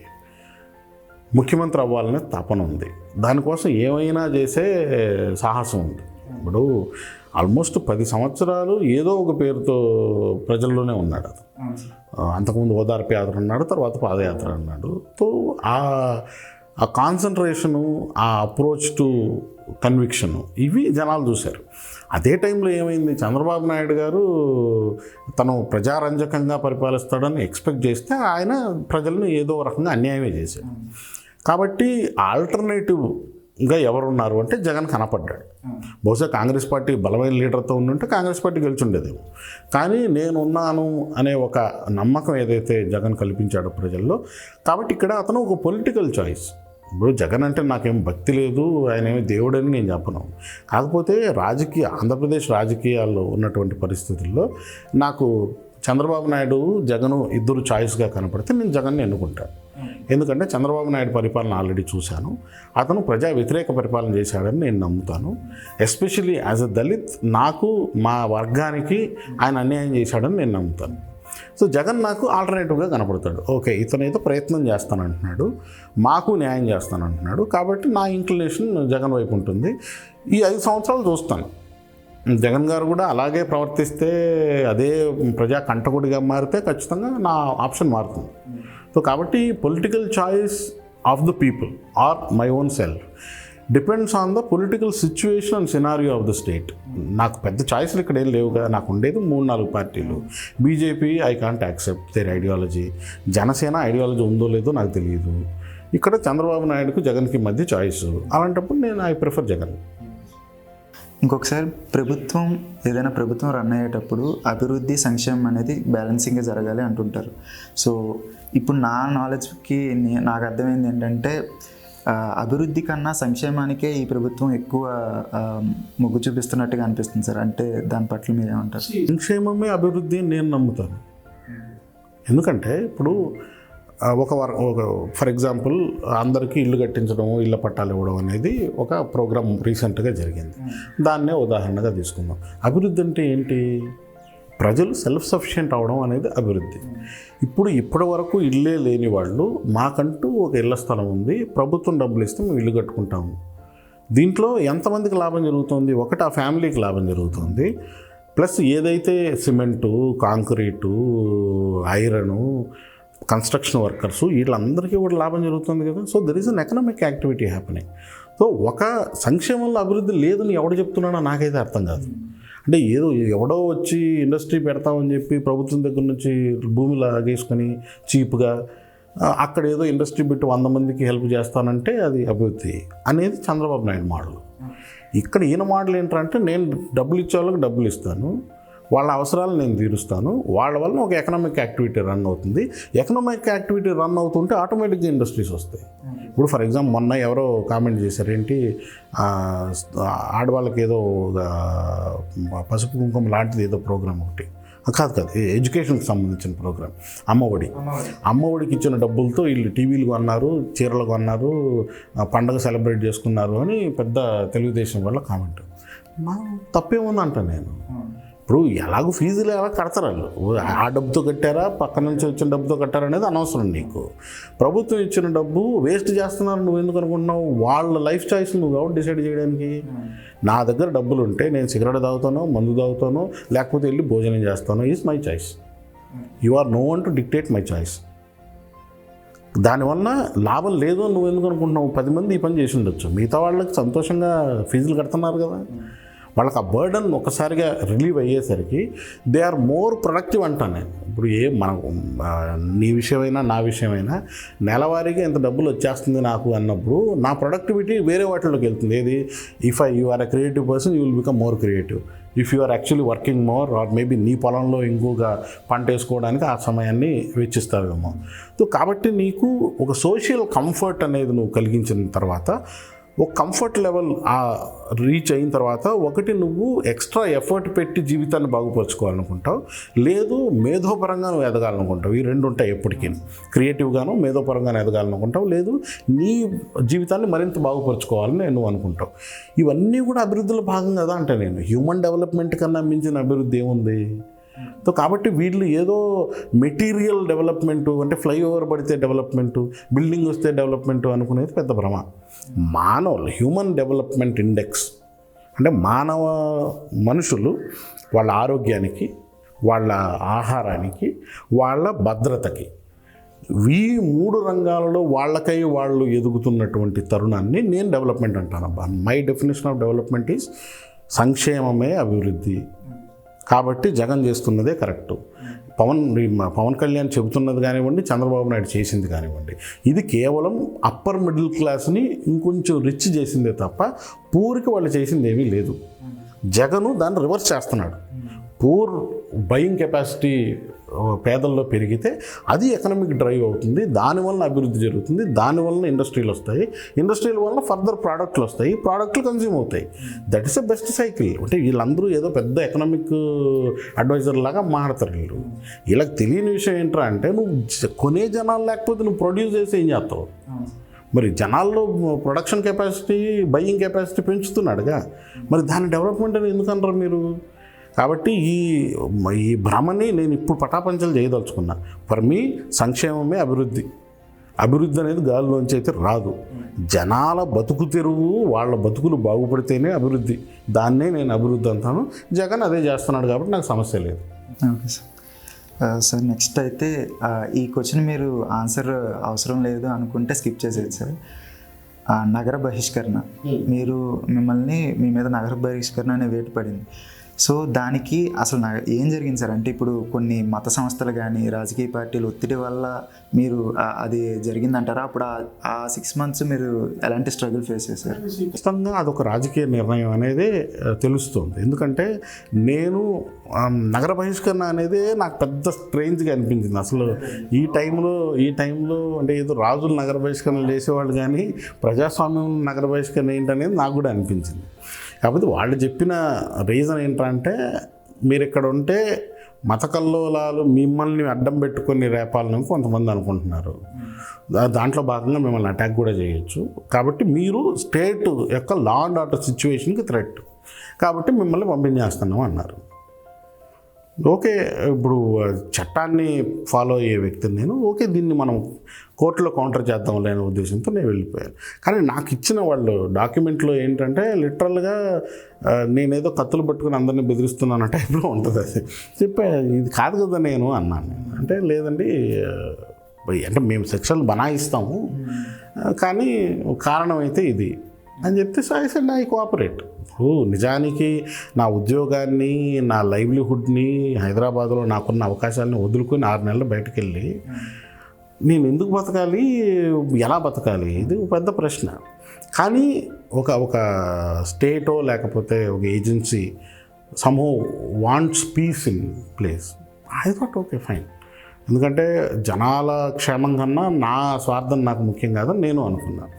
ముఖ్యమంత్రి అవ్వాలనే తపన ఉంది, దానికోసం ఏమైనా చేసే సాహసం ఉంది. ఇప్పుడు ఆల్మోస్ట్ 10 సంవత్సరాలు ఏదో ఒక పేరుతో ప్రజల్లోనే ఉన్నాడు. అంతకుముందు ఓదార్పు యాత్ర అన్నాడు, తర్వాత పాదయాత్ర అన్నాడు. సో ఆ కాన్సన్ట్రేషను, ఆ అప్రోచ్ టు కన్విక్షను ఇవి జనాలు చూశారు. అదే టైంలో ఏమైంది, చంద్రబాబు నాయుడు గారు తను ప్రజారంజకంగా పరిపాలిస్తాడని ఎక్స్పెక్ట్ చేస్తే ఆయన ప్రజలను ఏదో రకంగా అన్యాయమే చేశాడు. కాబట్టి ఆల్టర్నేటివ్గా ఎవరున్నారు అంటే జగన్ కనపడ్డాడు. బహుశా కాంగ్రెస్ పార్టీ బలమైన లీడర్తో ఉండుంటే కాంగ్రెస్ పార్టీ గెలిచుండేదేమో. కానీ నేనున్నాను అనే ఒక నమ్మకం ఏదైతే జగన్ కల్పించాడో ప్రజల్లో, కాబట్టి ఇక్కడ అతను ఒక పొలిటికల్ చాయిస్. ఇప్పుడు జగన్ అంటే నాకేం భక్తి లేదు, ఆయన ఏమి దేవుడని నేను చెప్పను. కాకపోతే ఆంధ్రప్రదేశ్ రాజకీయాల్లో ఉన్నటువంటి పరిస్థితుల్లో నాకు చంద్రబాబు నాయుడు, జగను ఇద్దరు చాయిస్గా కనపడితే నేను జగన్ని ఎన్నుకుంటాను. ఎందుకంటే చంద్రబాబు నాయుడు పరిపాలన ఆల్రెడీ చూశాను, అతను ప్రజా వ్యతిరేక పరిపాలన చేశాడని నేను నమ్ముతాను. ఎస్పెషల్లీ యాజ్ ఎ దళిత్ నాకు, మా వర్గానికి ఆయన అన్యాయం చేశాడని నేను నమ్ముతాను. సో జగన్ నాకు ఆల్టర్నేటివ్గా కనపడతాడు. ఓకే ఇతను ఏదో ప్రయత్నం చేస్తానంటున్నాడు, మాకు న్యాయం చేస్తానంటున్నాడు, కాబట్టి నా ఇంక్లినేషన్ జగన్ వైపు ఉంటుంది. ఈ 5 సంవత్సరాలు చూస్తాను, జగన్ గారు కూడా అలాగే ప్రవర్తిస్తే, అదే ప్రజా కంటకుడిగా మారితే ఖచ్చితంగా నా ఆప్షన్ మారుతుంది. సో కాబట్టి political choice of the people or my own self depends on the political situation and scenario of the state. నాకు పెద్ద చాయిస్లు ఇక్కడ ఏం లేవుగా. నాకు ఉండేది 3-4 పార్టీలు. BJP I can't accept their ideology. Janasena ideology ఉందో లేదో నాకు తెలియదు. ఇక్కడ చంద్రబాబు నాయుడుకు జగన్కి మధ్య చాయిస్. అలాంటప్పుడు నేను ఐ ప్రిఫర్ జగన్. ఇంకొకసారి ఏదైనా ప్రభుత్వం రన్ అయ్యేటప్పుడు అభివృద్ధి సంక్షేమం అనేది బ్యాలెన్సింగ్గా జరగాలి అంటుంటారు. సో ఇప్పుడు నా నాలెడ్జ్కి నాకు అర్థమైంది ఏంటంటే అభివృద్ధి కన్నా సంక్షేమానికే ఈ ప్రభుత్వం ఎక్కువ మొగ్గు చూపిస్తున్నట్టుగా అనిపిస్తుంది సార్. అంటే దాని పట్ల మీరు ఏమంటారు? సంక్షేమమే అభివృద్ధి నేను నమ్ముతాను. ఎందుకంటే ఇప్పుడు ఒక ఫర్ ఎగ్జాంపుల్ అందరికీ ఇల్లు కట్టించడం, ఇళ్ళ పట్టాలు ఇవ్వడం అనేది ఒక ప్రోగ్రామ్ రీసెంట్గా జరిగింది. దాన్నే ఉదాహరణగా తీసుకుందాం. అభివృద్ధి అంటే ఏంటి? ప్రజలు సెల్ఫ్ సఫిషియెంట్ అవడం అనేది అభివృద్ధి. ఇప్పటి వరకు ఇల్లే లేని వాళ్ళు, మాకంటూ ఒక ఇళ్ల స్థలం ఉంది, ప్రభుత్వం డబ్బులు ఇస్తే మేము ఇల్లు కట్టుకుంటాము. దీంట్లో ఎంతమందికి లాభం జరుగుతుంది? ఒకటి, ఆ ఫ్యామిలీకి లాభం జరుగుతుంది. ప్లస్ ఏదైతే cement, concrete, iron, construction workers వీళ్ళందరికీ కూడా లాభం జరుగుతుంది కదా. So there is an economic activity happening. So ఒక సంక్షేమంలో అభివృద్ధి లేదని ఎవడు చెప్తున్నాడో నాకైతే అర్థం కాదు. అంటే ఎవడో వచ్చి ఇండస్ట్రీ పెడతామని చెప్పి ప్రభుత్వం దగ్గర నుంచి భూమి లాగేసుకొని చీప్గా అక్కడ ఏదో ఇండస్ట్రీ పెట్టి 100 మందికి హెల్ప్ చేస్తానంటే అది అభివృద్ధి అనేది చంద్రబాబు నాయుడు మోడల్. ఇక్కడ ఈయన మోడల్ ఏంటంటే నేను డబ్బులు ఇచ్చే వాళ్ళకి డబ్బులు ఇస్తాను, వాళ్ళ అవసరాలు నేను తీరుస్తాను, వాళ్ళ వల్ల ఒక ఎకనామిక్ యాక్టివిటీ రన్ అవుతుంది. ఎకనామిక్ యాక్టివిటీ రన్ అవుతుంటే ఆటోమేటిక్గా ఇండస్ట్రీస్ వస్తాయి. ఇప్పుడు ఫర్ ఎగ్జాంపుల్ మొన్న ఎవరో కామెంట్ చేశారు, ఏంటి ఆడవాళ్ళకి ఏదో పసుపు కుంకుమ లాంటిది ఏదో ప్రోగ్రామ్ ఒకటి, కాదు ఎడ్యుకేషన్కి సంబంధించిన ప్రోగ్రామ్, అమ్మఒడికి ఇచ్చిన డబ్బులతో వీళ్ళు టీవీలు కొన్నారు, చీరలు కొన్నారు, పండగ సెలబ్రేట్ చేసుకున్నారు అని పెద్ద తెలుగుదేశం వల్ల కామెంట్. నా తప్పేముందంట నేను. ఇప్పుడు ఎలాగో ఫీజులు ఎలా కడతారు వాళ్ళు, ఆ డబ్బుతో కట్టారా పక్క నుంచి వచ్చిన డబ్బుతో కట్టారా అనేది అనవసరం నీకు. ప్రభుత్వం ఇచ్చిన డబ్బు వేస్ట్ చేస్తున్నారు నువ్వు ఎందుకు అనుకుంటున్నావు? వాళ్ళ లైఫ్ చాయిస్ నువ్వు ఎవరు డిసైడ్ చేయడానికి? నా దగ్గర డబ్బులు ఉంటే నేను సిగరెట్ తాగుతానో, మందు తాగుతానో, లేకపోతే వెళ్ళి భోజనం చేస్తానో, is my choice. You are no one to dictate my choice. దానివల్ల లాభం లేదు నువ్వు ఎందుకు అనుకుంటున్నావు? 10 మంది ఈ పని చేసి ఉండొచ్చు, మిగతా వాళ్ళకి సంతోషంగా ఫీజులు కడుతున్నారు కదా. వాళ్ళకి ఆ బర్డన్ ఒకసారిగా రిలీవ్ అయ్యేసరికి దే ఆర్ మోర్ ప్రొడక్టివ్ అంటాను నేను. ఇప్పుడు మనం నీ విషయమైనా నా విషయమైనా నెలవారీగా ఎంత డబ్బులు వచ్చేస్తుంది నాకు అన్నప్పుడు నా ప్రొడక్టివిటీ వేరే వాటిలోకి వెళ్తుంది. ఏది? If you are a creative person you will become more creative. If you are actually working more or maybe నీ పొలంలో ఇంకొక పంట వేసుకోవడానికి ఆ సమయాన్ని వెచ్చిస్తావేమో. సో కాబట్టి నీకు ఒక సోషల్ కంఫర్ట్ అనేది నువ్వు కలిగించిన తర్వాత, ఒక కంఫర్ట్ లెవెల్ రీచ్ అయిన తర్వాత, ఒకటి నువ్వు ఎక్స్ట్రా ఎఫర్ట్ పెట్టి జీవితాన్ని బాగుపరుచుకోవాలనుకుంటావు, లేదు మేధోపరంగా నువ్వు ఎదగాలనుకుంటావు. ఈ రెండు ఉంటాయి ఎప్పటికీ. క్రియేటివ్గాను మేధోపరంగాను ఎదగాలనుకుంటావు, లేదు నీ జీవితాన్ని మరింత బాగుపరుచుకోవాలని నువ్వు అనుకుంటావు. ఇవన్నీ కూడా అభివృద్ధిలో భాగం కదా అంటే నేను. హ్యూమన్ డెవలప్మెంట్ కన్నా మించిన అభివృద్ధి ఏముంది? సో కాబట్టి వీళ్ళు ఏదో మెటీరియల్ డెవలప్మెంటు అంటే ఫ్లైఓవర్ పడితే డెవలప్మెంటు, బిల్డింగ్ వస్తే డెవలప్మెంటు అనుకునేది పెద్ద భ్రమ. హ్యూమన్ డెవలప్మెంట్ ఇండెక్స్ అంటే మనుషులు వాళ్ళ ఆరోగ్యానికి, వాళ్ళ ఆహారానికి, వాళ్ళ భద్రతకి, ఈ 3 రంగాలలో వాళ్ళకై వాళ్ళు ఎదుగుతున్నటువంటి తరుణాన్ని నేను డెవలప్మెంట్ అంటాను. My definition of development is సంక్షేమమే అభివృద్ధి. కాబట్టి జగన్ చేస్తున్నదే కరెక్టు. పవన్ కళ్యాణ్ చెబుతున్నది కానివ్వండి, చంద్రబాబు నాయుడు చేసింది కానివ్వండి, ఇది కేవలం అప్పర్ మిడిల్ క్లాస్ని ఇంకొంచెం రిచ్ చేసిందే తప్ప పూర్కి వాళ్ళు చేసింది ఏమీ లేదు. జగను దాన్ని రివర్స్ చేస్తున్నాడు. పూర్ బయింగ్ కెపాసిటీ పేదల్లో పెరిగితే అది ఎకనామిక్ డ్రైవ్ అవుతుంది, దానివల్ల అభివృద్ధి జరుగుతుంది, దానివల్ల ఇండస్ట్రీలు వస్తాయి, ఇండస్ట్రీల వల్ల ఫర్దర్ ప్రోడక్ట్లు వస్తాయి, ప్రోడక్ట్లు కన్జ్యూమ్ అవుతాయి. That is the best cycle. అంటే వీళ్ళందరూ ఏదో పెద్ద ఎకనామిక్ అడ్వైజర్ లాగా మాట్లాడతారు. వీళ్ళకి తెలియని విషయం ఏంట్రా అంటే, నువ్వు కొనే జనాలు లేకపోతే నువ్వు ప్రొడ్యూస్ చేసి ఏం చేస్తావు? మరి జనాల్లో ప్రొడక్షన్ కెపాసిటీ, బయింగ్ కెపాసిటీ పెంచుతున్నాడుగా, మరి దాని డెవలప్మెంట్ అని ఎందుకన్నారు మీరు? కాబట్టి ఈ భ్రమని నేను ఇప్పుడు పటాపంచలు చేయదలుచుకున్నా. ఫర్ మీ సంక్షేమమే అభివృద్ధి. అభివృద్ధి అనేది గాలిలోంచి అయితే రాదు. జనాల బతుకు తెరువు, వాళ్ళ బతుకులు బాగుపడితేనే అభివృద్ధి. దాన్నే నేను అభివృద్ధి అంటాను. జగన్ అదే చేస్తున్నాడు కాబట్టి నాకు సమస్య లేదు. Okay sir. సార్ నెక్స్ట్ అయితే ఈ క్వశ్చన్ మీరు ఆన్సర్ అవసరం లేదు అనుకుంటే స్కిప్ చేసేది సార్. నగర బహిష్కరణ, మిమ్మల్ని మీ మీద నగర బహిష్కరణ అనే వేటు పడింది. సో దానికి అసలు ఏం జరిగింది సార్? అంటే ఇప్పుడు కొన్ని మత సంస్థలు కానీ రాజకీయ పార్టీలు ఒత్తిడి వల్ల మీరు అది జరిగిందంటారా? అప్పుడు ఆ 6 months మీరు ఎలాంటి స్ట్రగుల్ ఫేస్ చేశారు? ఖచ్చితంగా అదొక రాజకీయ నిర్ణయం అనేది తెలుస్తుంది. ఎందుకంటే నేను నగర బహిష్కరణ అనేది నాకు పెద్ద స్ట్రేంజ్గా అనిపించింది. అసలు ఈ టైంలో అంటే ఏదో రాజులు నగర బహిష్కరణ చేసేవాళ్ళు కానీ ప్రజాస్వామ్యం నగర బహిష్కరణ ఏంటనేది నాకు కూడా అనిపించింది. కాకపోతే వాళ్ళు చెప్పిన రీజన్ ఏంటంటే, మీరు ఇక్కడ ఉంటే మత కల్లోలాలు మిమ్మల్ని అడ్డం పెట్టుకొని రేపాలని కొంతమంది అనుకుంటున్నారు. దాంట్లో భాగంగా మిమ్మల్ని అటాక్ కూడా చేయొచ్చు. కాబట్టి మీరు స్టేట్ యొక్క లా అండ్ ఆర్డర్ సిచ్యువేషన్కి థ్రెట్, కాబట్టి మిమ్మల్ని పంపించేస్తున్నాం అన్నారు. ఓకే, ఇప్పుడు చట్టాన్ని ఫాలో అయ్యే వ్యక్తిని నేను, ఓకే దీన్ని మనం కోర్టులో కౌంటర్ చేద్దాం లేని ఉద్దేశంతో నేను వెళ్ళిపోయాను. కానీ నాకు ఇచ్చిన వాళ్ళు డాక్యుమెంట్లో ఏంటంటే లిటరల్గా నేనేదో కత్తులు పట్టుకుని అందరినీ బెదిరిస్తున్నాను టైప్లో ఉంటుంది. అది చెప్పే ఇది కాదు కదా నేను అన్నాను. అంటే లేదండి, అంటే మేము సెక్షన్లు బనాయిస్తాము కానీ కారణం అయితే ఇది అని చెప్తే సాయిసండి ఐ కోఆపరేట్. నిజానికి నా ఉద్యోగాన్ని, నా లైవ్లీహుడ్ని, హైదరాబాద్లో నాకున్న అవకాశాలను వదులుకొని 6 నెలలు బయటకు వెళ్ళి నేను ఎందుకు బతకాలి, ఎలా బతకాలి, ఇది పెద్ద ప్రశ్న. కానీ ఒక స్టేటో లేకపోతే ఒక agency somehow wants peace in place. I thought okay fine. ఎందుకంటే జనాల క్షేమం కన్నా నా స్వార్థం నాకు ముఖ్యం కాదని నేను అనుకున్నాను.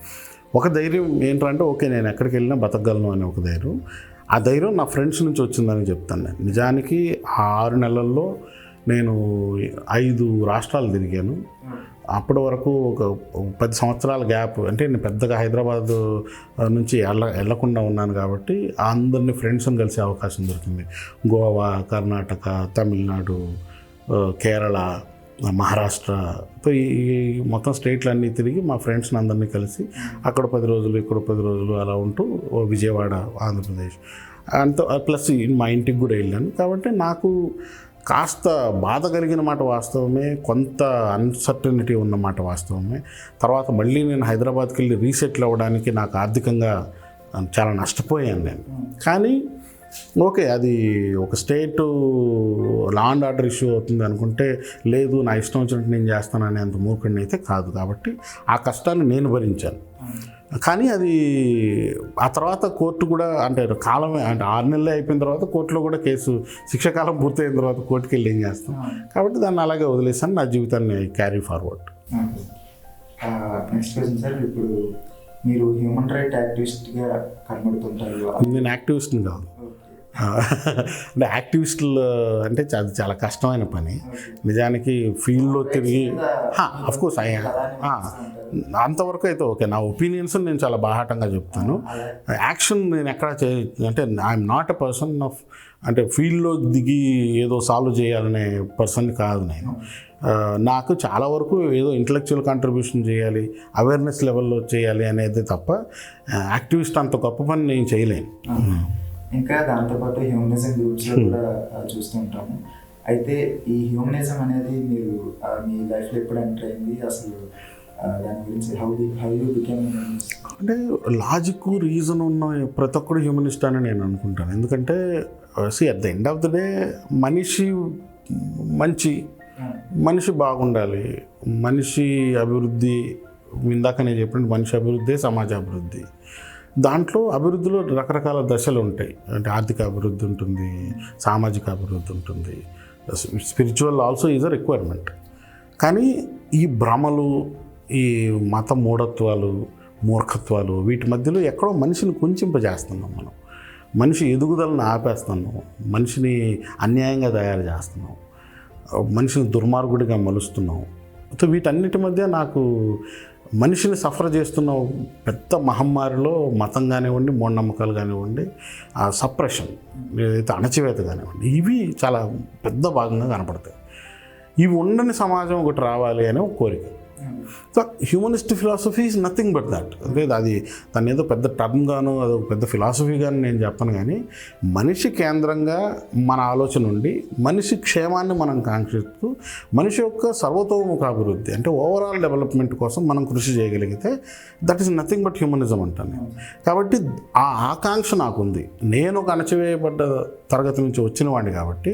ఒక ధైర్యం ఏంటంటే, ఓకే నేను ఎక్కడికి వెళ్ళినా బతకగలను అనే ఒక ధైర్యం. ఆ ధైర్యం నా ఫ్రెండ్స్ నుంచి వచ్చిందని చెప్తాను నేను. నిజానికి ఆ 6 నెలల్లో నేను 5 రాష్ట్రాలు తిరిగాను. అప్పటి వరకు ఒక 10 సంవత్సరాల గ్యాప్, అంటే నేను పెద్దగా హైదరాబాద్ నుంచి వెళ్ళకుండా ఉన్నాను కాబట్టి అందరినీ ఫ్రెండ్స్ని కలిసే అవకాశం దొరికింది. గోవా, కర్ణాటక, తమిళనాడు, కేరళ, మహారాష్ట్రతో ఈ మొత్తం స్టేట్లన్నీ తిరిగి మా ఫ్రెండ్స్ని అందరినీ కలిసి అక్కడ 10 రోజులు, ఇక్కడ 10 రోజులు అలా ఉంటూ విజయవాడ, ఆంధ్రప్రదేశ్ అంత ప్లస్ మా ఇంటికి కూడా వెళ్ళాను. కాబట్టి నాకు కాస్త బాధ కలిగిన మాట వాస్తవమే, కొంత అన్సర్టనిటీ ఉన్న మాట వాస్తవమే. తర్వాత మళ్ళీ నేను హైదరాబాద్కి వెళ్ళి రీసెటిల్ అవ్వడానికి నాకు ఆర్థికంగా చాలా నష్టపోయాను నేను. కానీ ఓకే, అది ఒక state law and order issue అవుతుంది అనుకుంటే లేదు నా ఇష్టం వచ్చినట్టు నేను చేస్తానని అంత మూర్ఖుడిని అయితే కాదు. కాబట్టి ఆ కష్టాన్ని నేను భరించాను. కానీ అది ఆ తర్వాత కోర్టు కూడా అంటే కాలమే, అంటే 6 నెలలే అయిపోయిన తర్వాత కోర్టులో కూడా కేసు శిక్షాకాలం పూర్తయిన తర్వాత కోర్టుకి వెళ్ళి ఏం చేస్తాం. కాబట్టి దాన్ని అలాగే వదిలేసాను. నా జీవితాన్ని carry forward. Next question sir, ఇప్పుడు మీరు హ్యూమన్ రైట్ యాక్టివిస్ట్గా కనబడుతుంటారు. నేను యాక్టివిస్ట్ని కాదు. అంటే యాక్టివిస్టులు అంటే అది చాలా కష్టమైన పని. నిజానికి ఫీల్డ్లో తిరిగి అఫ్కోర్స్ అంతవరకు అయితే ఓకే, నా ఒపీనియన్స్ నేను చాలా బాహాటంగా చెప్తాను. యాక్షన్ నేను ఎక్కడ అంటే I'm not a person of అంటే ఫీల్డ్లో దిగి ఏదో సాల్వ్ చేయాలనే పర్సన్ కాదు నేను. నాకు చాలా వరకు ఏదో ఇంటలెక్చువల్ కాంట్రిబ్యూషన్ చేయాలి, అవేర్నెస్ లెవెల్లో చేయాలి అనేది తప్ప యాక్టివిస్ట్ అంత గొప్ప పని నేను చేయలేను. ఇంకా దాంతోపాటు హ్యూమనిజం గ్రూప్స్లో కూడా చూస్తూ ఉంటాము. అయితే ఈ హ్యూమనిజం అనేది మీరు మీ లైఫ్లో ఎప్పుడు ఎంటర్ అయింది, అసలు దాని గురించి హౌ యూ బికమ్ హ్యూమనిస్ట్? అంటే లాజిక్ రీజన్ ఉన్న ప్రతి ఒక్కరు హ్యూమనిస్ట్ అని నేను అనుకుంటాను. ఎందుకంటే at the end of the day మనిషి బాగుండాలి, మనిషి అభివృద్ధి, ఇందాక నేను చెప్పినట్టు మనిషి అభివృద్ధి సమాజ అభివృద్ధి. దాంట్లో అభివృద్ధిలో రకరకాల దశలు ఉంటాయి. అంటే ఆర్థిక అభివృద్ధి ఉంటుంది, సామాజిక అభివృద్ధి ఉంటుంది, spiritual also is a requirement. కానీ ఈ భ్రమలు, ఈ మత మూఢత్వాలు, మూర్ఖత్వాలు, వీటి మధ్యలో ఎక్కడో మనిషిని కుంచింపజేస్తున్నాం మనం. మనిషి ఎదుగుదలను ఆపేస్తున్నాం, మనిషిని అన్యాయంగా తయారు చేస్తున్నాం, మనిషిని దుర్మార్గుడిగా మలుస్తున్నాం. సో వీటన్నిటి మధ్య నాకు మనిషిని సఫర్ చేస్తున్న పెద్ద మహమ్మారిలో మతం కానివ్వండి, మూఢనమ్మకాలు కానివ్వండి, ఆ సప్రెషన్, ఏదైతే అణచివేత కానివ్వండి, ఇవి చాలా పెద్ద భాగంగా కనపడతాయి. ఇవి ఉండని సమాజం ఒకటి రావాలి అనే ఒక కోరిక. So humanist philosophy is nothing but that. అంటే అది దాన్ని ఏదో పెద్ద టర్మ్ గాను అదో పెద్ద ఫిలాసఫీ గాను నేను చెప్పను, కానీ మనిషి కేంద్రంగా మన ఆలోచన ఉండి మనిషి క్షేమాన్ని మనం కాంక్షిస్తూ మనిషి యొక్క సర్వతోముఖ అభివృద్ధి అంటే ఓవరాల్ డెవలప్మెంట్ కోసం మనం కృషి చేయగలిగితే that is nothing but humanism అంటాను. కాబట్టి ఆ ఆకాంక్ష నాకుంది. నేను ఒక అణచివేయబడ్డ తరగతి నుంచి వచ్చిన వాడిని కాబట్టి,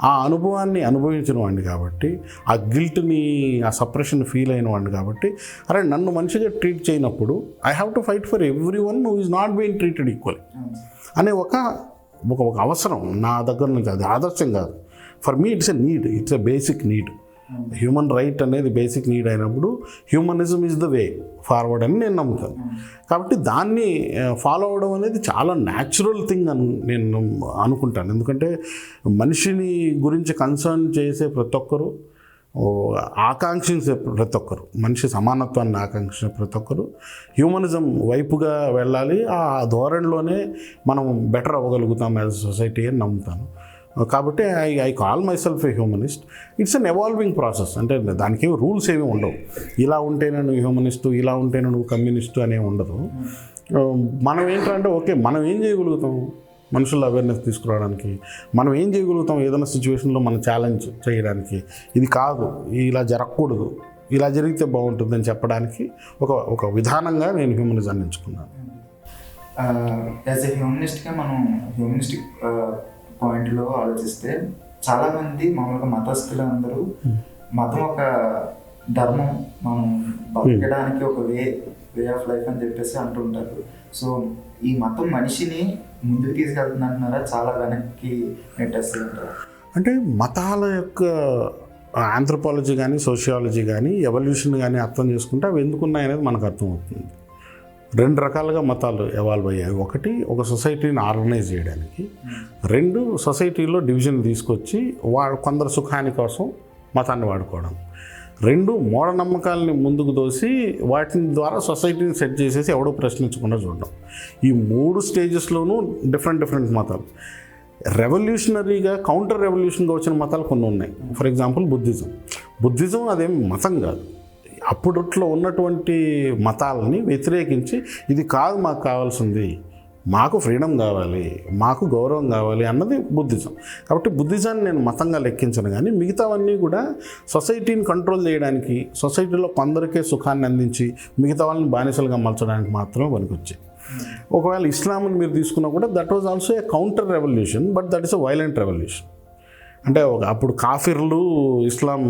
ఆ అనుభవాన్ని అనుభవించిన వాడిని కాబట్టి, ఆ గిల్ట్ని ఆ సప్రెషన్ ఫీల్ అయిన వాడిని కాబట్టి, అరే నన్ను మనిషిగా ట్రీట్ చేయనప్పుడు I have to fight for every one who is not being treated equal అనే ఒక అవసరం నా దగ్గర నుంచి. అది ఆదర్శం కాదు. For me it's a need, it's a basic need. Human right అనేది బేసిక్ నీడ్ అయినప్పుడు humanism is the way forward అని నేను నమ్ముతాను. కాబట్టి దాన్ని ఫాలో అవడం అనేది చాలా న్యాచురల్ థింగ్ అని నేను అనుకుంటాను. ఎందుకంటే మనిషిని గురించి కన్సర్న్ చేసే ప్రతి ఒక్కరు, ఆకాంక్షించే ప్రతి ఒక్కరు, మనిషి సమానత్వాన్ని ఆకాంక్షించే ప్రతి ఒక్కరు హ్యూమనిజం వైపుగా వెళ్ళాలి. ఆ ధోరణిలోనే మనం బెటర్ అవ్వగలుగుతాం యాజ్ సొసైటీ అని నమ్ముతాను. కాబట్టి I call my self A humanist. It's an evolving process. అంటే దానికి రూల్స్ ఏమీ ఉండవు. ఇలా ఉంటేనే నువ్వు హ్యూమనిస్టు, ఇలా ఉంటేనే నువ్వు కమ్యూనిస్టు అనే ఉండదు. మనం ఏంటంటే ఓకే మనం ఏం చేయగలుగుతాం మనుషుల అవేర్నెస్ తీసుకురావడానికి, మనం ఏం చేయగలుగుతాం ఏదైనా సిచ్యువేషన్లో మనం ఛాలెంజ్ చేయడానికి, ఇది కాదు ఇలా జరగకూడదు, ఇలా జరిగితే బాగుంటుందని చెప్పడానికి ఒక విధానంగా నేను హ్యూమనిజాన్ని ఎంచుకున్నాను. యాజ్ ఎ హ్యూమనిస్ట్గా మనం హ్యూమనిస్టిక్ పాయింట్లో ఆలోచిస్తే చాలామంది మామూలుగా మతస్థులు అందరూ మతం ఒక ధర్మం, మనం బతకడానికి ఒక వే ఆఫ్ లైఫ్ అని చెప్పేసి అంటుంటారు. సో ఈ మతం మనిషిని ముందుకు తీసుకెళ్తుంది అంటున్నారా, చాలా వెనక్కి నెట్టేస్తుంది అంటారా? అంటే మతాల యొక్క ఆంథ్రోపాలజీ కానీ సోషియాలజీ కానీ ఎవల్యూషన్ కానీ అర్థం చేసుకుంటే అవి ఎందుకున్నాయనేది మనకు అర్థమవుతుంది. రెండు రకాలుగా మతాలు ఎవాల్వ్ అయ్యాయి. ఒకటి ఒక సొసైటీని ఆర్గనైజ్ చేయడానికి, రెండు సొసైటీలో డివిజన్ తీసుకొచ్చి కొందరు సుఖాని కోసం మతాన్ని వాడుకోవడం, రెండు మూఢనమ్మకాలని ముందుకు దోసి వాటి ద్వారా సొసైటీని సెట్ చేసేసి ఎవడో ప్రశ్నించకుండా చూడడం. ఈ మూడు స్టేజెస్లోనూ డిఫరెంట్ మతాలు. రెవల్యూషనరీగా కౌంటర్ రెవల్యూషన్గా వచ్చిన మతాలు కొన్ని ఉన్నాయి. ఫర్ ఎగ్జాంపుల్ బుద్ధిజం అదేం మతం కాదు. అప్పుడుట్లో ఉన్నటువంటి మతాలని వ్యతిరేకించి ఇది కాదు మాకు కావాల్సింది, మాకు ఫ్రీడమ్ కావాలి, మాకు గౌరవం కావాలి అన్నది బుద్ధిజం. కాబట్టి బుద్ధిజాన్ని నేను మతంగా లెక్కించను, కానీ మిగతావన్నీ కూడా సొసైటీని కంట్రోల్ చేయడానికి, సొసైటీలో కొందరికే సుఖాన్ని అందించి మిగతా వాళ్ళని బానిసలుగా మలచడానికి మాత్రమే పనికొచ్చాయి. ఒకవేళ ఇస్లాంని మీరు తీసుకున్నా కూడా that was also a counter revolution, but that is a violent revolution. అంటే అప్పుడు కాఫిర్లు ఇస్లాం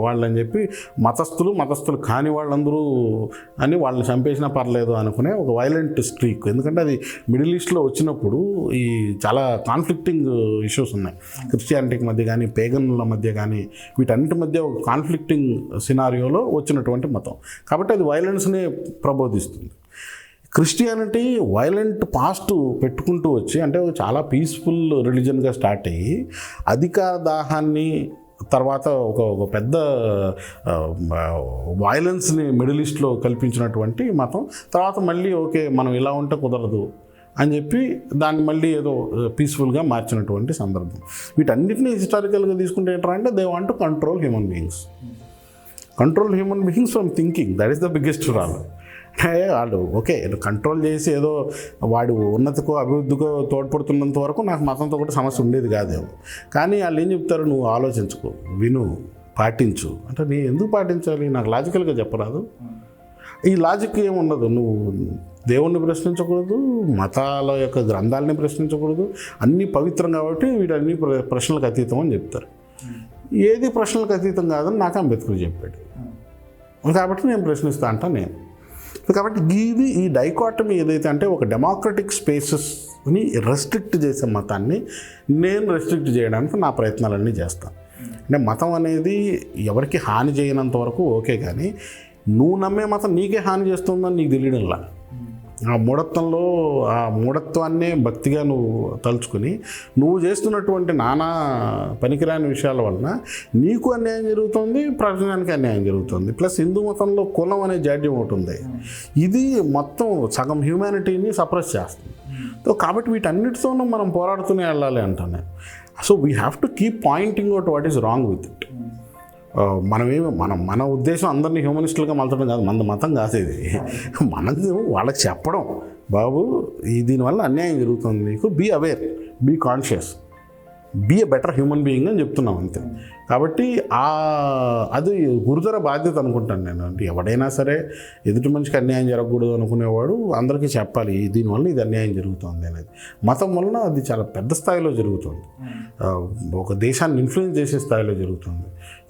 వాళ్ళని చెప్పి మతస్థులు కాని వాళ్ళందరూ అని వాళ్ళని చంపేసినా పర్లేదు అనుకునే ఒక వైలెంట్ స్ట్రీక్. ఎందుకంటే అది మిడిల్ ఈస్ట్లో వచ్చినప్పుడు ఈ చాలా కాన్ఫ్లిక్టింగ్ ఇష్యూస్ ఉన్నాయి. క్రిస్టియానిటీకి మధ్య కానీ పేగన్ల మధ్య కానీ వీటన్నిటి మధ్య ఒక కాన్ఫ్లిక్టింగ్ సినారియోలో వచ్చినటువంటి మతం. కాబట్టి అది వైలెన్స్ని ప్రబోధిస్తుంది. క్రిస్టియానిటీ వైలెంట్ పాస్ట్ పెట్టుకుంటూ వచ్చి, అంటే చాలా పీస్ఫుల్ రిలీజన్గా స్టార్ట్ అయ్యి అధికార దాహాన్ని తర్వాత ఒక పెద్ద వైలెన్స్ని మిడిల్ ఈస్ట్లో కల్పించినటువంటి మతం. తర్వాత మళ్ళీ ఓకే మనం ఇలా ఉంటే కుదరదు అని చెప్పి దాన్ని మళ్ళీ ఏదో పీస్ఫుల్గా మార్చినటువంటి సందర్భం. వీటన్నిటిని హిస్టారికల్గా తీసుకుంటే ఏంటంటే they want to control human beings from thinking. That is the biggest problem. వాళ్ళు ఓకే కంట్రోల్ చేసి ఏదో వాడు ఉన్నతికో అభివృద్ధికో తోడ్పడుతున్నంత వరకు నాకు మతంతో కూడా సమస్య ఉండేది కాదేమో. కానీ వాళ్ళు ఏం చెప్తారు, నువ్వు ఆలోచించుకో, విను, పాటించు అంటే నేను ఎందుకు పాటించాలి, నాకు లాజికల్గా చెప్పరాదు. ఈ లాజిక్ ఏముండదు. నువ్వు దేవుణ్ణి ప్రశ్నించకూడదు, మతాల యొక్క గ్రంథాలని ప్రశ్నించకూడదు, అన్నీ పవిత్రం కాబట్టి వీటన్ని ప్రశ్నలకు అతీతం అని చెప్తారు. ఏది ప్రశ్నలకు అతీతం కాదని నాకు అంబేద్కర్ చెప్పాడు. కాబట్టి నేను ప్రశ్నిస్తా అంటా నేను. కాబట్టి ఈ డైకాటమీ ఏదైతే అంటే ఒక డెమోక్రటిక్ స్పేసెస్ని రెస్ట్రిక్ట్ చేసే మతాన్ని నేను రెస్ట్రిక్ట్ చేయడానికి నా ప్రయత్నాలన్నీ చేస్తాను. అంటే మతం అనేది ఎవరికి హాని చేయనంత వరకు ఓకే, కానీ నువ్వు నమ్మే మతం నీకే హాని చేస్తుందని నీకు తెలియడంలా. ఆ మూఢత్వాన్నే భక్తిగా నువ్వు తలుచుకుని నువ్వు చేస్తున్నటువంటి నానా పనికిరాని విషయాల వలన నీకు అన్యాయం జరుగుతుంది, ప్రపంచానికి అన్యాయం జరుగుతుంది. ప్లస్ హిందూ మతంలో కులం అనే జాడ్యం ఉంటుంది. ఇది మొత్తం సగం హ్యూమానిటీని సప్రెస్ చేస్తుంది. సో కాబట్టి వీటన్నిటితోనూ మనం పోరాడుతూనే వెళ్ళాలి అంటాను. So we have to keep pointing out what is wrong with it. మనమేమి మన ఉద్దేశం అందరినీ హ్యూమనిస్టులుగా మలచడం కాదు, మన మతం కాదు ఇది. మనది వాళ్ళకి చెప్పడం, బాబు దీనివల్ల అన్యాయం జరుగుతుంది, మీకు be aware, be conscious, be a better human being అని చెప్తున్నాం అంతే. కాబట్టి అది గురుతర బాధ్యత అనుకుంటాను నేను. అంటే ఎవడైనా సరే ఎదుటి మనిషికి అన్యాయం జరగకూడదు అనుకునేవాడు అందరికీ చెప్పాలి దీనివల్ల ఇది అన్యాయం జరుగుతుంది అనేది. మతం వలన అది చాలా పెద్ద స్థాయిలో జరుగుతుంది, ఒక దేశాన్ని ఇన్ఫ్లుయెన్స్ చేసే స్థాయిలో జరుగుతుంది.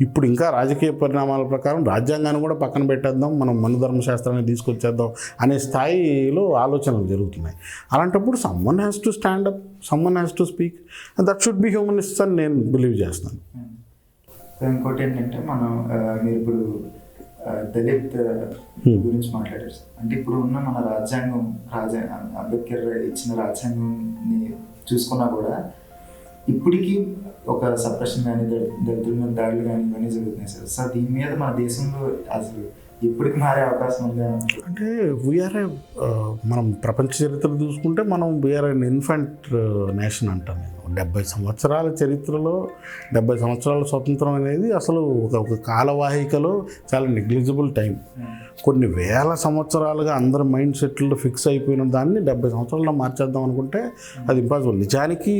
ఇప్పుడు ఇంకా రాజకీయ పరిణామాల ప్రకారం రాజ్యాంగాన్ని కూడా పక్కన పెట్టేద్దాం, మనం మనుధర్మశాస్త్రాన్ని తీసుకొచ్చేద్దాం అనే స్థాయిలో ఆలోచనలు జరుగుతున్నాయి. అలాంటప్పుడు someone has to stand up, someone has to speak, that should be humanist అని నేను బిలీవ్ చేస్తాను. ఇంకోటి ఏంటంటే మనం మీరు ఇప్పుడు దళిత్ గురించి మాట్లాడారు సార్. అంటే ఇప్పుడు ఉన్న మన రాజ్యాంగం, అంబేద్కర్ ఇచ్చిన రాజ్యాంగంని చూసుకున్నా కూడా ఇప్పటికీ ఒక సప్రెషన్ కానీ, దళితుల మీద దాడులు కానీ ఇవన్నీ జరుగుతున్నాయి సార్. సో దీని మీద మన దేశంలో అసలు ఇప్పటికి మారే అవకాశం ఉంది అంటే వీఆర్ మనం ప్రపంచ చరిత్ర చూసుకుంటే మనం వీఆర్ ఎన్ ఇన్ఫెంట్ నేషన్ అంటాను నేను. 70 సంవత్సరాల చరిత్రలో 70 సంవత్సరాల స్వతంత్రం అనేది అసలు ఒక కాలవాహికలో చాలా నెగ్లిజిబుల్ టైం. కొన్ని వేల సంవత్సరాలుగా అందరి మైండ్ సెట్లు ఫిక్స్ అయిపోయిన దాన్ని 70 సంవత్సరాల్లో మార్చేద్దాం అనుకుంటే అది ఇంపాసిబుల్. నిజానికి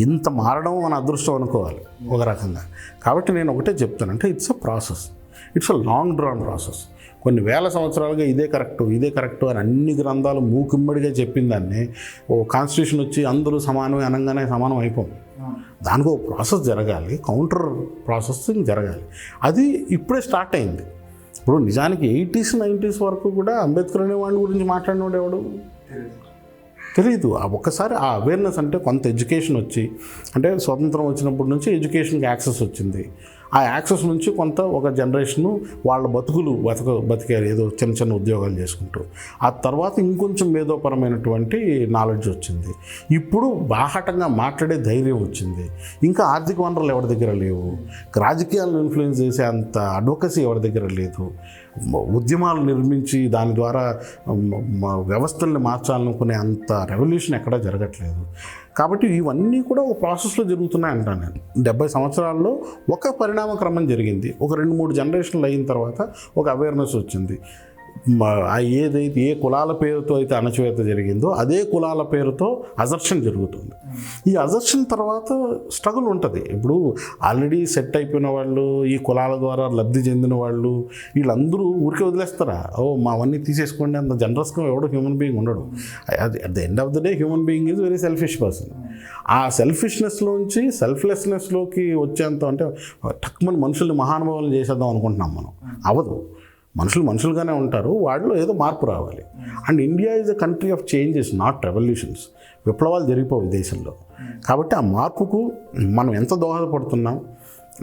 ఇంత మారడం మన అదృష్టం అనుకోవాలి ఒక రకంగా. కాబట్టి నేను ఒకటే చెప్తాను, అంటే it's a process, it's a long drawn process. కొన్ని వేల సంవత్సరాలుగా ఇదే కరెక్టు అని అన్ని గ్రంథాలు మూకిమ్మడిగా చెప్పిన దాన్ని ఓ కాన్స్టిట్యూషన్ వచ్చి అందరూ సమానమే అనగానే సమానం అయిపోం. దానికి ఒక ప్రాసెస్ జరగాలి, కౌంటర్ ప్రాసెసింగ్ జరగాలి. అది ఇప్పుడే స్టార్ట్ అయింది. ఇప్పుడు నిజానికి 80s 90s వరకు కూడా అంబేద్కర్ అనే వాడి గురించి మాట్లాడినవాడు ఎవడు తెలీదు. ఒక్కసారి ఆ అవేర్నెస్, అంటే కొంత ఎడ్యుకేషన్ వచ్చి, అంటే స్వతంత్రం వచ్చినప్పటి నుంచి ఎడ్యుకేషన్కి యాక్సెస్ వచ్చింది. ఆ యాక్సెస్ నుంచి కొంత ఒక జనరేషను వాళ్ళ బతికారు ఏదో చిన్న చిన్న ఉద్యోగాలు చేసుకుంటూ. ఆ తర్వాత ఇంకొంచెం మేధోపరమైనటువంటి నాలెడ్జ్ వచ్చింది. ఇప్పుడు బాహాటంగా మాట్లాడే ధైర్యం వచ్చింది. ఇంకా ఆర్థిక వనరులు ఎవరి దగ్గర లేవు, రాజకీయాలను ఇన్ఫ్లుయెన్స్ చేసే అంత అడ్వకసీ ఎవరి దగ్గర లేదు, ఉద్యమాలు నిర్మించి దాని ద్వారా వ్యవస్థల్ని మార్చాలనుకునే అంత రెవల్యూషన్ ఎక్కడా జరగట్లేదు. కాబట్టి ఇవన్నీ కూడా ఒక ప్రాసెస్లో జరుగుతున్నాయి అంటాను నేను. 70 సంవత్సరాల్లో ఒక పరిణామ క్రమం జరిగింది. ఒక 2-3 జనరేషన్లు అయిన తర్వాత ఒక అవేర్నెస్ వచ్చింది. ఏదైతే ఏ కులాల పేరుతో అయితే అణచివేత జరిగిందో అదే కులాల పేరుతో అజర్షన్ జరుగుతుంది. ఈ అజర్షన్ తర్వాత స్ట్రగుల్ ఉంటుంది. ఇప్పుడు ఆల్రెడీ సెట్ అయిపోయిన వాళ్ళు, ఈ కులాల ద్వారా లబ్ధి చెందిన వాళ్ళు, వీళ్ళందరూ ఊరికే వదిలేస్తారా? మావన్నీ తీసేసుకోండి అంత జనరస్గా ఎవడో హ్యూమన్ బీయింగ్ ఉండడు. అది at the end of the day human being is very selfish person. ఆ సెల్ఫిష్నెస్లోంచి సెల్ఫ్లెస్నెస్లోకి వచ్చేంత, అంటే టక్మని మనుషుల్ని మహానుభావులు చేసేద్దాం అనుకుంటున్నాం మనం. అవదు. మనుషులుగానే ఉంటారు, వాళ్ళలో ఏదో మార్పు రావాలి. And India is a country of changes, not revolutions. విప్లవాలు జరిగిపోవు దేశంలో. కాబట్టి ఆ మార్పుకు మనం ఎంత దోహదపడుతున్నాం,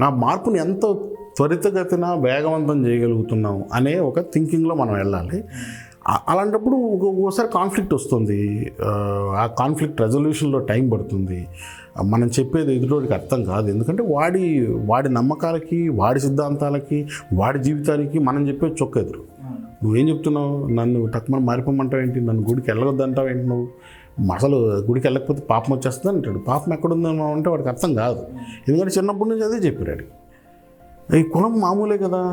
ఆ మార్పుని ఎంత త్వరితగతిన వేగవంతం చేయగలుగుతున్నాం అనే ఒక థింకింగ్లో మనం వెళ్ళాలి. అలాంటప్పుడు ఒకసారి కాన్ఫ్లిక్ట్ వస్తుంది. ఆ కాన్ఫ్లిక్ట్ రెజల్యూషన్లో టైం పడుతుంది. మనం చెప్పేది ఎదుటివాడికి అర్థం కాదు. ఎందుకంటే వాడి నమ్మకాలకి, వాడి సిద్ధాంతాలకి, వాడి జీవితానికి మనం చెప్పేది చొక్క ఎదురు. నువ్వేం చెప్తున్నావు? నన్ను టక్మని మారిపోమంటావు ఏంటి? నన్ను గుడికి వెళ్ళొద్దంటావు ఏంటి? నువ్వు అసలు గుడికి వెళ్ళకపోతే పాపం వచ్చేస్తుంది అంటాడు. పాపం ఎక్కడుందని అంటే వాడికి అర్థం కాదు. ఎందుకంటే చిన్నప్పటి నుంచి అదే చెప్పాడు. ఈ కులం మామూలే కదా,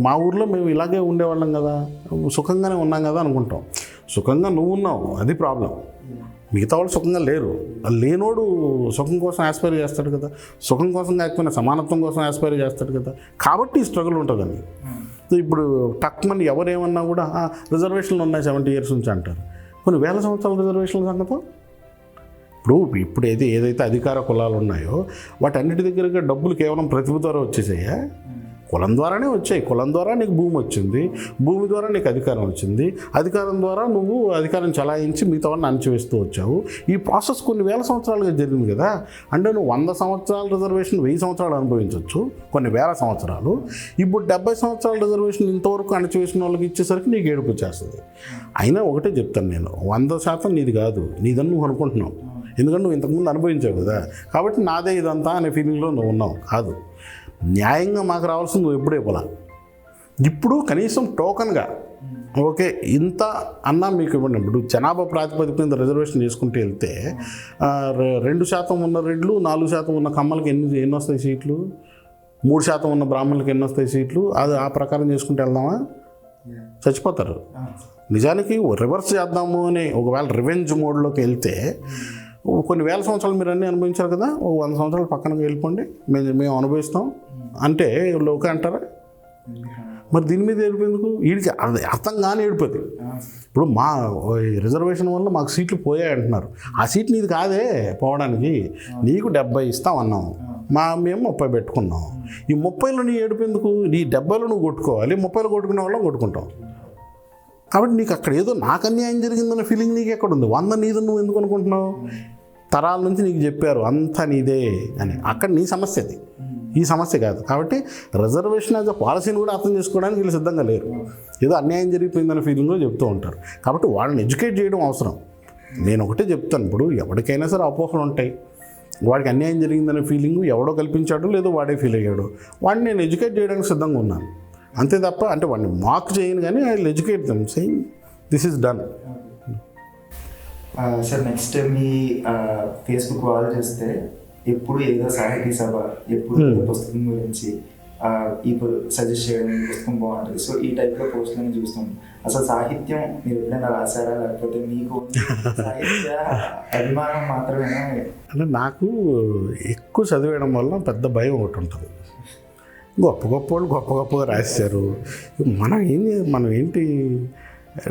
మా ఊర్లో మేము ఇలాగే ఉండేవాళ్ళం కదా, సుఖంగానే ఉన్నాం కదా అనుకుంటాం. సుఖంగా నువ్వు ఉన్నావు, అది ప్రాబ్లం. మిగతా వాళ్ళు సుఖంగా లేరు. లేనోడు సుఖం కోసం ఆస్పైర్ చేస్తాడు కదా, సుఖం కోసం కాకపోయినా సమానత్వం కోసం ఆస్పైర్ చేస్తాడు కదా. కాబట్టి ఈ స్ట్రగుల్ ఉంటుందండి. ఇప్పుడు టక్మని ఎవరేమన్నా కూడా రిజర్వేషన్లు ఉన్నాయి 70 years నుంచి అంటారు. కొన్ని వేల సంవత్సరాల రిజర్వేషన్ల సంగతం. ఇప్పుడు ఏదైతే అధికార కులాలు ఉన్నాయో వాటన్నిటి దగ్గరగా డబ్బులు కేవలం ప్రతిభ ద్వారా వచ్చేసాయా? కులం ద్వారానే వచ్చాయి. కులం ద్వారా నీకు భూమి వచ్చింది, భూమి ద్వారా నీకు అధికారం వచ్చింది, అధికారం ద్వారా నువ్వు అధికారం చలాయించి మిగతా వాళ్ళని అణచివేస్తూ వచ్చావు. ఈ ప్రాసెస్ కొన్ని వేల సంవత్సరాలుగా జరిగింది కదా. అంటే నువ్వు 100 సంవత్సరాల రిజర్వేషన్ 1000 సంవత్సరాలు అనుభవించవచ్చు, కొన్ని వేల సంవత్సరాలు. ఇప్పుడు 70 సంవత్సరాల రిజర్వేషన్ ఇంతవరకు అణచివేసిన వాళ్ళకి ఇచ్చేసరికి నీకు ఏడుపు వచ్చేస్తుంది. అయినా ఒకటే చెప్తాను నేను, 100% నీది కాదు, నీదని నువ్వు అనుకుంటున్నావు. ఎందుకంటే నువ్వు ఇంతకుముందు అనుభవించావు కదా, కాబట్టి నాదే ఇదంతా అనే ఫీలింగ్లో నువ్వు ఉన్నావు. కాదు, న్యాయంగా మాకు రావాల్సింది నువ్వు ఎప్పుడూ ఇవ్వాల. ఇప్పుడు కనీసం టోకన్గా ఓకే ఇంత అన్నా మీకు ఇవ్వండి. ఇప్పుడు జనాభా ప్రాతిపదిక మీద రిజర్వేషన్ చేసుకుంటూ వెళ్తే 2% ఉన్న రెడ్లు, 4% ఉన్న కమ్మలకి ఎన్ని వస్తాయి సీట్లు? 3% ఉన్న బ్రాహ్మణులకి ఎన్ని వస్తాయి సీట్లు, అది ఆ ప్రకారం చేసుకుంటూ వెళ్దామా? చచ్చిపోతారు. నిజానికి రివర్స్ చేద్దాము అని ఒకవేళ రివెంజ్ మోడ్లోకి వెళ్తే కొన్ని వేల సంవత్సరాలు మీరు అన్నీ అనుభవించారు కదా, ఒక 100 సంవత్సరాలు పక్కనకి వెళ్ళిపోండి, మేము అనుభవిస్తాం అంటే లోక అంటారా? మరి దీని మీద ఏడిపోయేందుకు? వీడికి అది అర్థం కానీ ఏడిపోతుంది. ఇప్పుడు మా రిజర్వేషన్ వల్ల మాకు సీట్లు పోయాయి అంటున్నారు. ఆ సీట్ నీది కాదే పోవడానికి, నీకు 70 ఇస్తాం అన్నాము, మేము 30 పెట్టుకున్నాం. ఈ 30లో నీ ఏడిపోయేందుకు? నీ 70లో నువ్వు కొట్టుకోవాలి, 30లో కొట్టుకునే వాళ్ళం కొట్టుకుంటాం. కాబట్టి నీకు అక్కడ ఏదో నాకు అన్యాయం జరిగిందన్న ఫీలింగ్ నీకు ఎక్కడ ఉంది? 100 నీది నువ్వు ఎందుకు అనుకుంటున్నావు? తరాల నుంచి నీకు చెప్పారు అంతా నీదే అని, అక్కడ నీ సమస్య అది, ఈ సమస్య కాదు. కాబట్టి రిజర్వేషన్ యాజ్ అ పాలసీని కూడా అర్థం చేసుకోవడానికి వీళ్ళు సిద్ధంగా లేరు. ఏదో అన్యాయం జరిగిపోయిందన్న ఫీలింగ్లో చెప్తూ ఉంటారు. కాబట్టి వాళ్ళని ఎడ్యుకేట్ చేయడం అవసరం. నేను ఒకటే చెప్తాను, ఇప్పుడు ఎవరికైనా సరే అపోహలు ఉంటాయి. వాడికి అన్యాయం జరిగిందనే ఫీలింగ్ ఎవడో కల్పించాడో లేదో వాడే ఫీల్ అయ్యాడు, వాడిని నేను ఎడ్యుకేట్ చేయడానికి సిద్ధంగా ఉన్నాను. అంతే తప్ప అంటే వాడిని మార్క్ చేయను, కానీ I will educate them saying this is done. Sir next me Facebook wall చేస్తే ఎప్పుడు ఏదో సాహితీ సభ, ఎప్పుడు ఏదో పుస్తకం గురించి ఈ సజెస్ట్ చేయడం, ఈ పుస్తకం బాగుంటుంది, సో ఈ టైప్లో పోస్టులను చూస్తాం. అసలు సాహిత్యం మీరు ఎప్పుడైనా రాశారా, లేకపోతే మీకు సాహిత్య అభిమానం మాత్రమేనా? అంటే నాకు ఎక్కువ చదివేయడం వల్ల పెద్ద భయం ఒకటి ఉంటుంది. గొప్ప గొప్ప వాళ్ళు గొప్పగా రాశారు, మనం ఏంటి,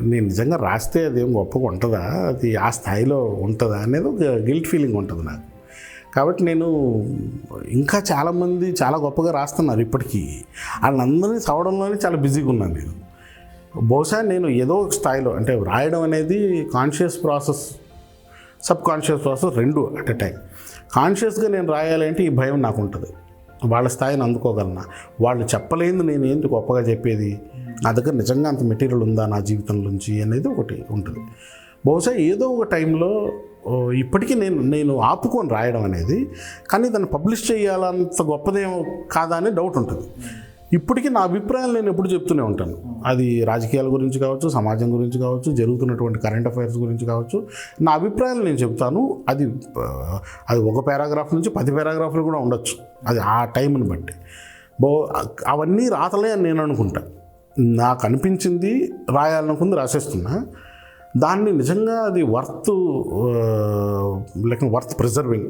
నేను నిజంగా రాస్తే అదేం గొప్పగా ఉంటుందా, అది ఆ స్థాయిలో ఉంటుందా అనేది ఒక గిల్ట్ ఫీలింగ్ ఉంటుంది నాకు. కాబట్టి నేను ఇంకా చాలామంది చాలా గొప్పగా రాస్తున్నారు ఇప్పటికీ, వాళ్ళందరినీ చదవడంలోనే చాలా బిజీగా ఉన్నాను నేను. బహుశా నేను ఏదో ఒక స్థాయిలో అంటే రాయడం అనేది conscious process, sub conscious process, రెండు అట్ ఎ టైం. కాన్షియస్గా నేను రాయాలంటే ఈ భయం నాకు ఉంటుంది, వాళ్ళ స్థాయిని అందుకోగలనా, వాళ్ళు చెప్పలేదు నేను ఏంటి గొప్పగా చెప్పేది, నా దగ్గర నిజంగా అంత మెటీరియల్ ఉందా నా జీవితం నుంచి అనేది ఒకటి ఉంటుంది. బహుశా ఏదో ఒక టైంలో ఇప్పటికీ నేను ఆపుకొని రాయడం అనేది, కానీ దాన్ని పబ్లిష్ చేయాలంత గొప్పదేమో కాదా అని డౌట్ ఉంటుంది. ఇప్పటికీ నా అభిప్రాయాలు నేను ఎప్పుడు చెప్తూనే ఉంటాను. అది రాజకీయాల గురించి కావచ్చు, సమాజం గురించి కావచ్చు, జరుగుతున్నటువంటి కరెంట్ అఫైర్స్ గురించి కావచ్చు, నా అభిప్రాయాలు నేను చెప్తాను. అది ఒక పారాగ్రాఫ్ నుంచి 10 పారాగ్రాఫ్లు కూడా ఉండొచ్చు, అది ఆ టైంని బట్టి. అవన్నీ రాతలే అని నేను అనుకుంటా. నాకు అనిపించింది రాయాలనుకుంది రాసేస్తున్నా. దాన్ని నిజంగా అది వర్త్ ప్రిజర్వింగ్,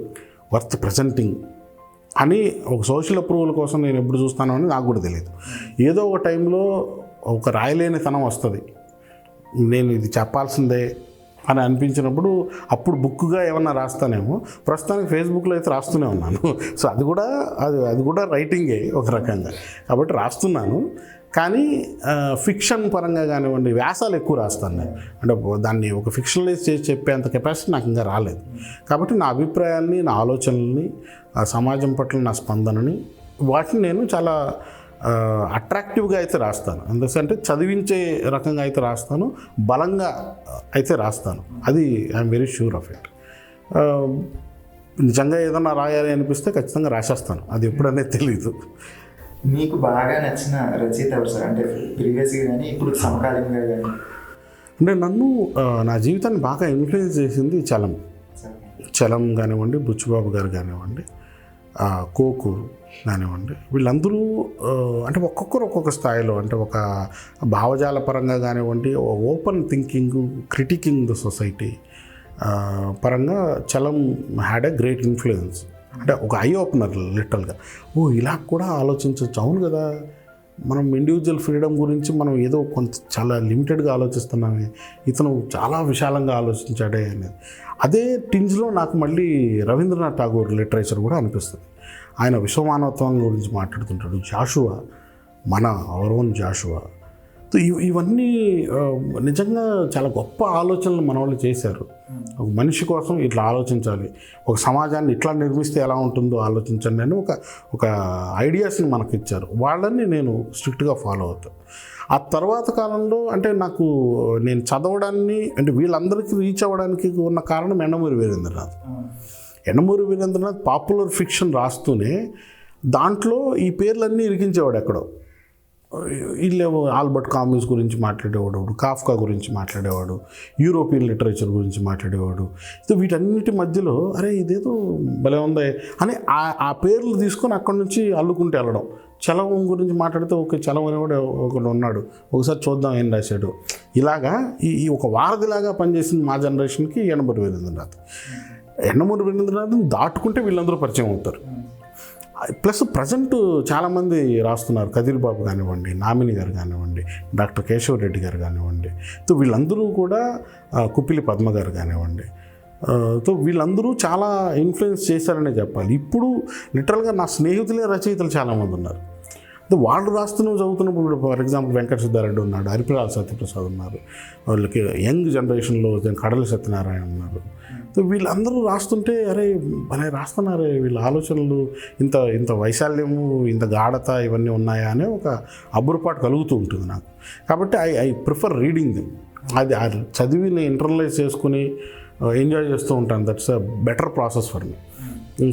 వర్త్ ప్రజెంటింగ్ అని ఒక సోషల్ అప్రూవల్ కోసం నేను ఎప్పుడు చూస్తానో అని నాకు కూడా తెలియదు. ఏదో ఒక టైంలో ఒక రాయలేని తనం వస్తుంది, నేను ఇది చెప్పాల్సిందే అని అనిపించినప్పుడు అప్పుడు బుక్గా ఏమన్నా రాస్తానేమో. ప్రస్తుతానికి ఫేస్బుక్లో అయితే రాస్తూనే ఉన్నాను. సో అది కూడా రైటింగే ఒక రకంగా, కాబట్టి రాస్తున్నాను. కానీ ఫిక్షన్ పరంగా కానివ్వండి, వ్యాసాలు ఎక్కువ రాస్తాను నేను. అంటే దాన్ని ఒక ఫిక్షనలైజ్ చేసి చెప్పేంత కెపాసిటీ నాకు ఇంకా రాలేదు. కాబట్టి నా అభిప్రాయాల్ని, నా ఆలోచనల్ని, సమాజం పట్ల నా స్పందనని, వాటిని నేను చాలా అట్రాక్టివ్గా అయితే రాస్తాను. ఎందుకంటే చదివించే రకంగా అయితే రాస్తాను, బలంగా అయితే రాస్తాను. అది I'm very sure of it. నిజంగా ఏదన్నా రాయాలి అనిపిస్తే ఖచ్చితంగా రాసేస్తాను, అది ఎప్పుడనేది తెలీదు. మీకు బాగా నచ్చిన రచయిత ఎవరు సార్? అంటే ప్రీవియస్గా కానీ ఇప్పుడు సమకాలీనంగా కానీ. అంటే నన్ను నా జీవితాన్ని బాగా ఇన్ఫ్లుయెన్స్ చేసింది చలం కానివ్వండి, బుచ్చిబాబు గారు కానివ్వండి, కోకు కానివ్వండి, వీళ్ళందరూ అంటే ఒక్కొక్కరు ఒక్కొక్క స్థాయిలో, అంటే ఒక భావజాల పరంగా కానివ్వండి, ఓపెన్ థింకింగ్, క్రిటికింగ్ ద సొసైటీ పరంగా Chalam had a great influence. అంటే ఒక ఐ ఓపెనర్ లిటరల్గా. ఇలా కూడా ఆలోచించవచ్చు, అవును కదా, మనం ఇండివిజువల్ ఫ్రీడమ్ గురించి మనం ఏదో కొంత చాలా లిమిటెడ్గా ఆలోచిస్తున్నామే, ఇతను చాలా విశాలంగా ఆలోచించాడే అనేది. అదే టింజ్లో నాకు మళ్ళీ రవీంద్రనాథ్ ఠాగూర్ లిటరేచర్ కూడా అనిపిస్తుంది. ఆయన విశ్వమానవత్వం గురించి మాట్లాడుతుంటాడు, జాషువా, అవర్ ఓన్ జాషువా. ఇవన్నీ నిజంగా చాలా గొప్ప ఆలోచనలు మన వాళ్ళు చేశారు. ఒక మనిషి కోసం ఇట్లా ఆలోచించాలి, ఒక సమాజాన్ని ఇట్లా నిర్మిస్తే ఎలా ఉంటుందో ఆలోచించండి అని ఒక ఐడియాస్ని మనకు ఇచ్చారు. వాళ్ళని నేను స్ట్రిక్ట్గా ఫాలో అవుతాను. ఆ తర్వాత కాలంలో అంటే నేను చదవడాన్ని, అంటే వీళ్ళందరికీ రీచ్ అవ్వడానికి ఉన్న కారణం యండమూరి వీరేంద్రనాథ్ పాపులర్ ఫిక్షన్ రాస్తూనే దాంట్లో ఈ పేర్లన్నీ ఇరికించేవాడు ఎక్కడో. వీళ్ళేమో ఆల్బర్ట్ కామ్యూస్ గురించి మాట్లాడేవాడు, కాఫ్కా గురించి మాట్లాడేవాడు, యూరోపియన్ లిటరేచర్ గురించి మాట్లాడేవాడు. సో వీటన్నిటి మధ్యలో అరే ఇదేదో భలే ఉందా అని ఆ పేర్లు తీసుకొని అక్కడి నుంచి అల్లుకుంటూ వెళ్ళడం. చలం గురించి మాట్లాడితే ఒక చలం అనేవాడు ఒకడు ఉన్నాడు, ఒకసారి చూద్దాం ఏం రాశాడు. ఇలాగా ఈ ఒక వారధిలాగా పనిచేసింది మా జనరేషన్కి యండమూరి వీరేంద్రనాథ్. యండమూరి వీరేంద్రనాథ్ని దాటుకుంటే వీళ్ళందరూ పరిచయం అవుతారు. ప్లస్ ప్రజెంట్ చాలామంది రాస్తున్నారు, కదిర్ బాబు కానివ్వండి, నామిని గారు కానివ్వండి, డాక్టర్ కేశవ రెడ్డి గారు కానివ్వండి. సో వీళ్ళందరూ కూడా కుప్పిలి పద్మ గారు కానివ్వండి. సో వీళ్ళందరూ చాలా ఇన్ఫ్లుయెన్స్ చేశారనే చెప్పాలి. ఇప్పుడు లిటరల్గా నా స్నేహితులే రచయితలు చాలామంది ఉన్నారు. వాళ్ళు రాస్తున్నవి చదువుతున్నప్పుడు ఫర్ ఎగ్జాంపుల్ వెంకట సిద్ధారెడ్డి ఉన్నాడు, హరిప్రసాద్ సత్యప్రసాద్ ఉన్నారు, వాళ్ళకి యంగ్ జనరేషన్లో కడలి సత్యనారాయణ ఉన్నారు. సో వీళ్ళందరూ రాస్తుంటే అరే భలే రాస్తున్నారే, వీళ్ళ ఆలోచనలు ఇంత ఇంత వైశాల్యము, ఇంత గాఢత ఇవన్నీ ఉన్నాయా అనే ఒక అబ్బురపాటు కలుగుతూ ఉంటుంది నాకు. కాబట్టి ఐ ప్రిఫర్ రీడింగ్ దెమ్. అది చదివిని ఇంటర్నలైజ్ చేసుకుని ఎంజాయ్ చేస్తూ ఉంటాను. That's a better process for me.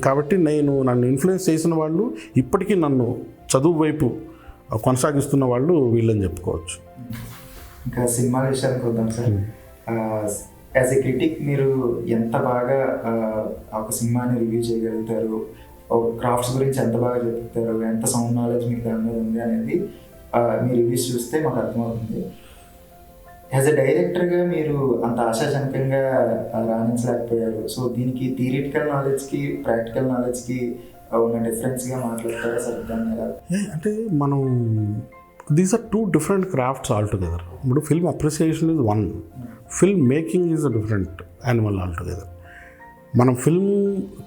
కాబట్టి నన్ను ఇన్ఫ్లుయెన్స్ చేసిన వాళ్ళు ఇప్పటికీ నన్ను చదువు వైపు కొనసాగిస్తున్న వాళ్ళు వీళ్ళని చెప్పుకోవచ్చు. ఇంకా సినిమా విషయానికి వద్దాం సార్. యాజ్ ఎ క్రిటిక్ మీరు ఎంత బాగా ఒక సినిమాని రివ్యూ చేయగలుగుతారు, ఒక క్రాఫ్ట్స్ గురించి ఎంత బాగా చెప్తారు, ఎంత సౌండ్ నాలెడ్జ్ మీకు దాని మీద ఉంది అనేది మీ రివ్యూస్ చూస్తే మాకు అర్థమవుతుంది. యాజ్ ఎ డైరెక్టర్గా మీరు అంత ఆశాజనకంగా రాణించలేకపోయారు. సో దీనికి థియరిటికల్ నాలెడ్జ్కి ప్రాక్టికల్ నాలెడ్జ్కి ఉన్న డిఫరెన్స్గా మాట్లాడతారా సార్? దాన్ని ఎలా అంటే మనం these are two different crafts all together. ఇప్పుడు film appreciation is one, film making is a different animal all together. మనం ఫిల్మ్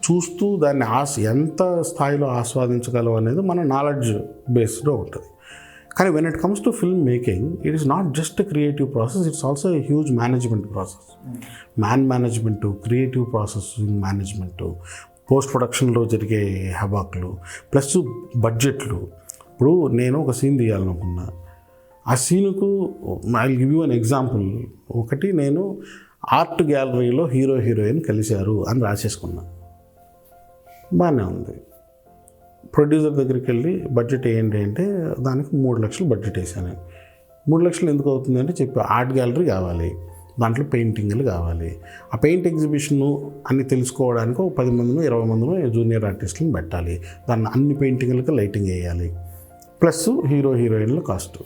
చూస్తూ దాన్ని ఎంత స్థాయిలో ఆస్వాదించగలం అనేది మన నాలెడ్జ్ బేస్డ్లో ఉంటుంది. కానీ when it comes to film making, it is not just a creative process, it's also a huge management process. Management, creative processing management, post ప్రొడక్షన్లో జరిగే హబాక్లు, ప్లస్ బడ్జెట్లు. ఇప్పుడు నేను ఒక సీన్ తీయాలనుకున్నా, ఆ సీనుకు I will give you an example. ఒకటి, నేను ఆర్ట్ గ్యాలరీలో హీరో హీరోయిన్ కలిశారు అని రాసేసుకున్నా, బాగానే ఉంది. ప్రొడ్యూసర్ దగ్గరికి వెళ్ళి బడ్జెట్ ఏంటి అంటే దానికి 3 లక్షలు బడ్జెట్ వేసాను. 3 లక్షలు ఎందుకు అవుతుంది అంటే చెప్పి ఆర్ట్ గ్యాలరీ కావాలి, దాంట్లో పెయింటింగ్లు కావాలి, ఆ పెయింట్ ఎగ్జిబిషను అన్ని తెలుసుకోవడానికి 10 మందినో 20 మందినో జూనియర్ ఆర్టిస్టులను పెట్టాలి, దాన్ని అన్ని పెయింటింగ్లకి లైటింగ్ వేయాలి, ప్లస్ హీరో హీరోయిన్ల కాస్ట్.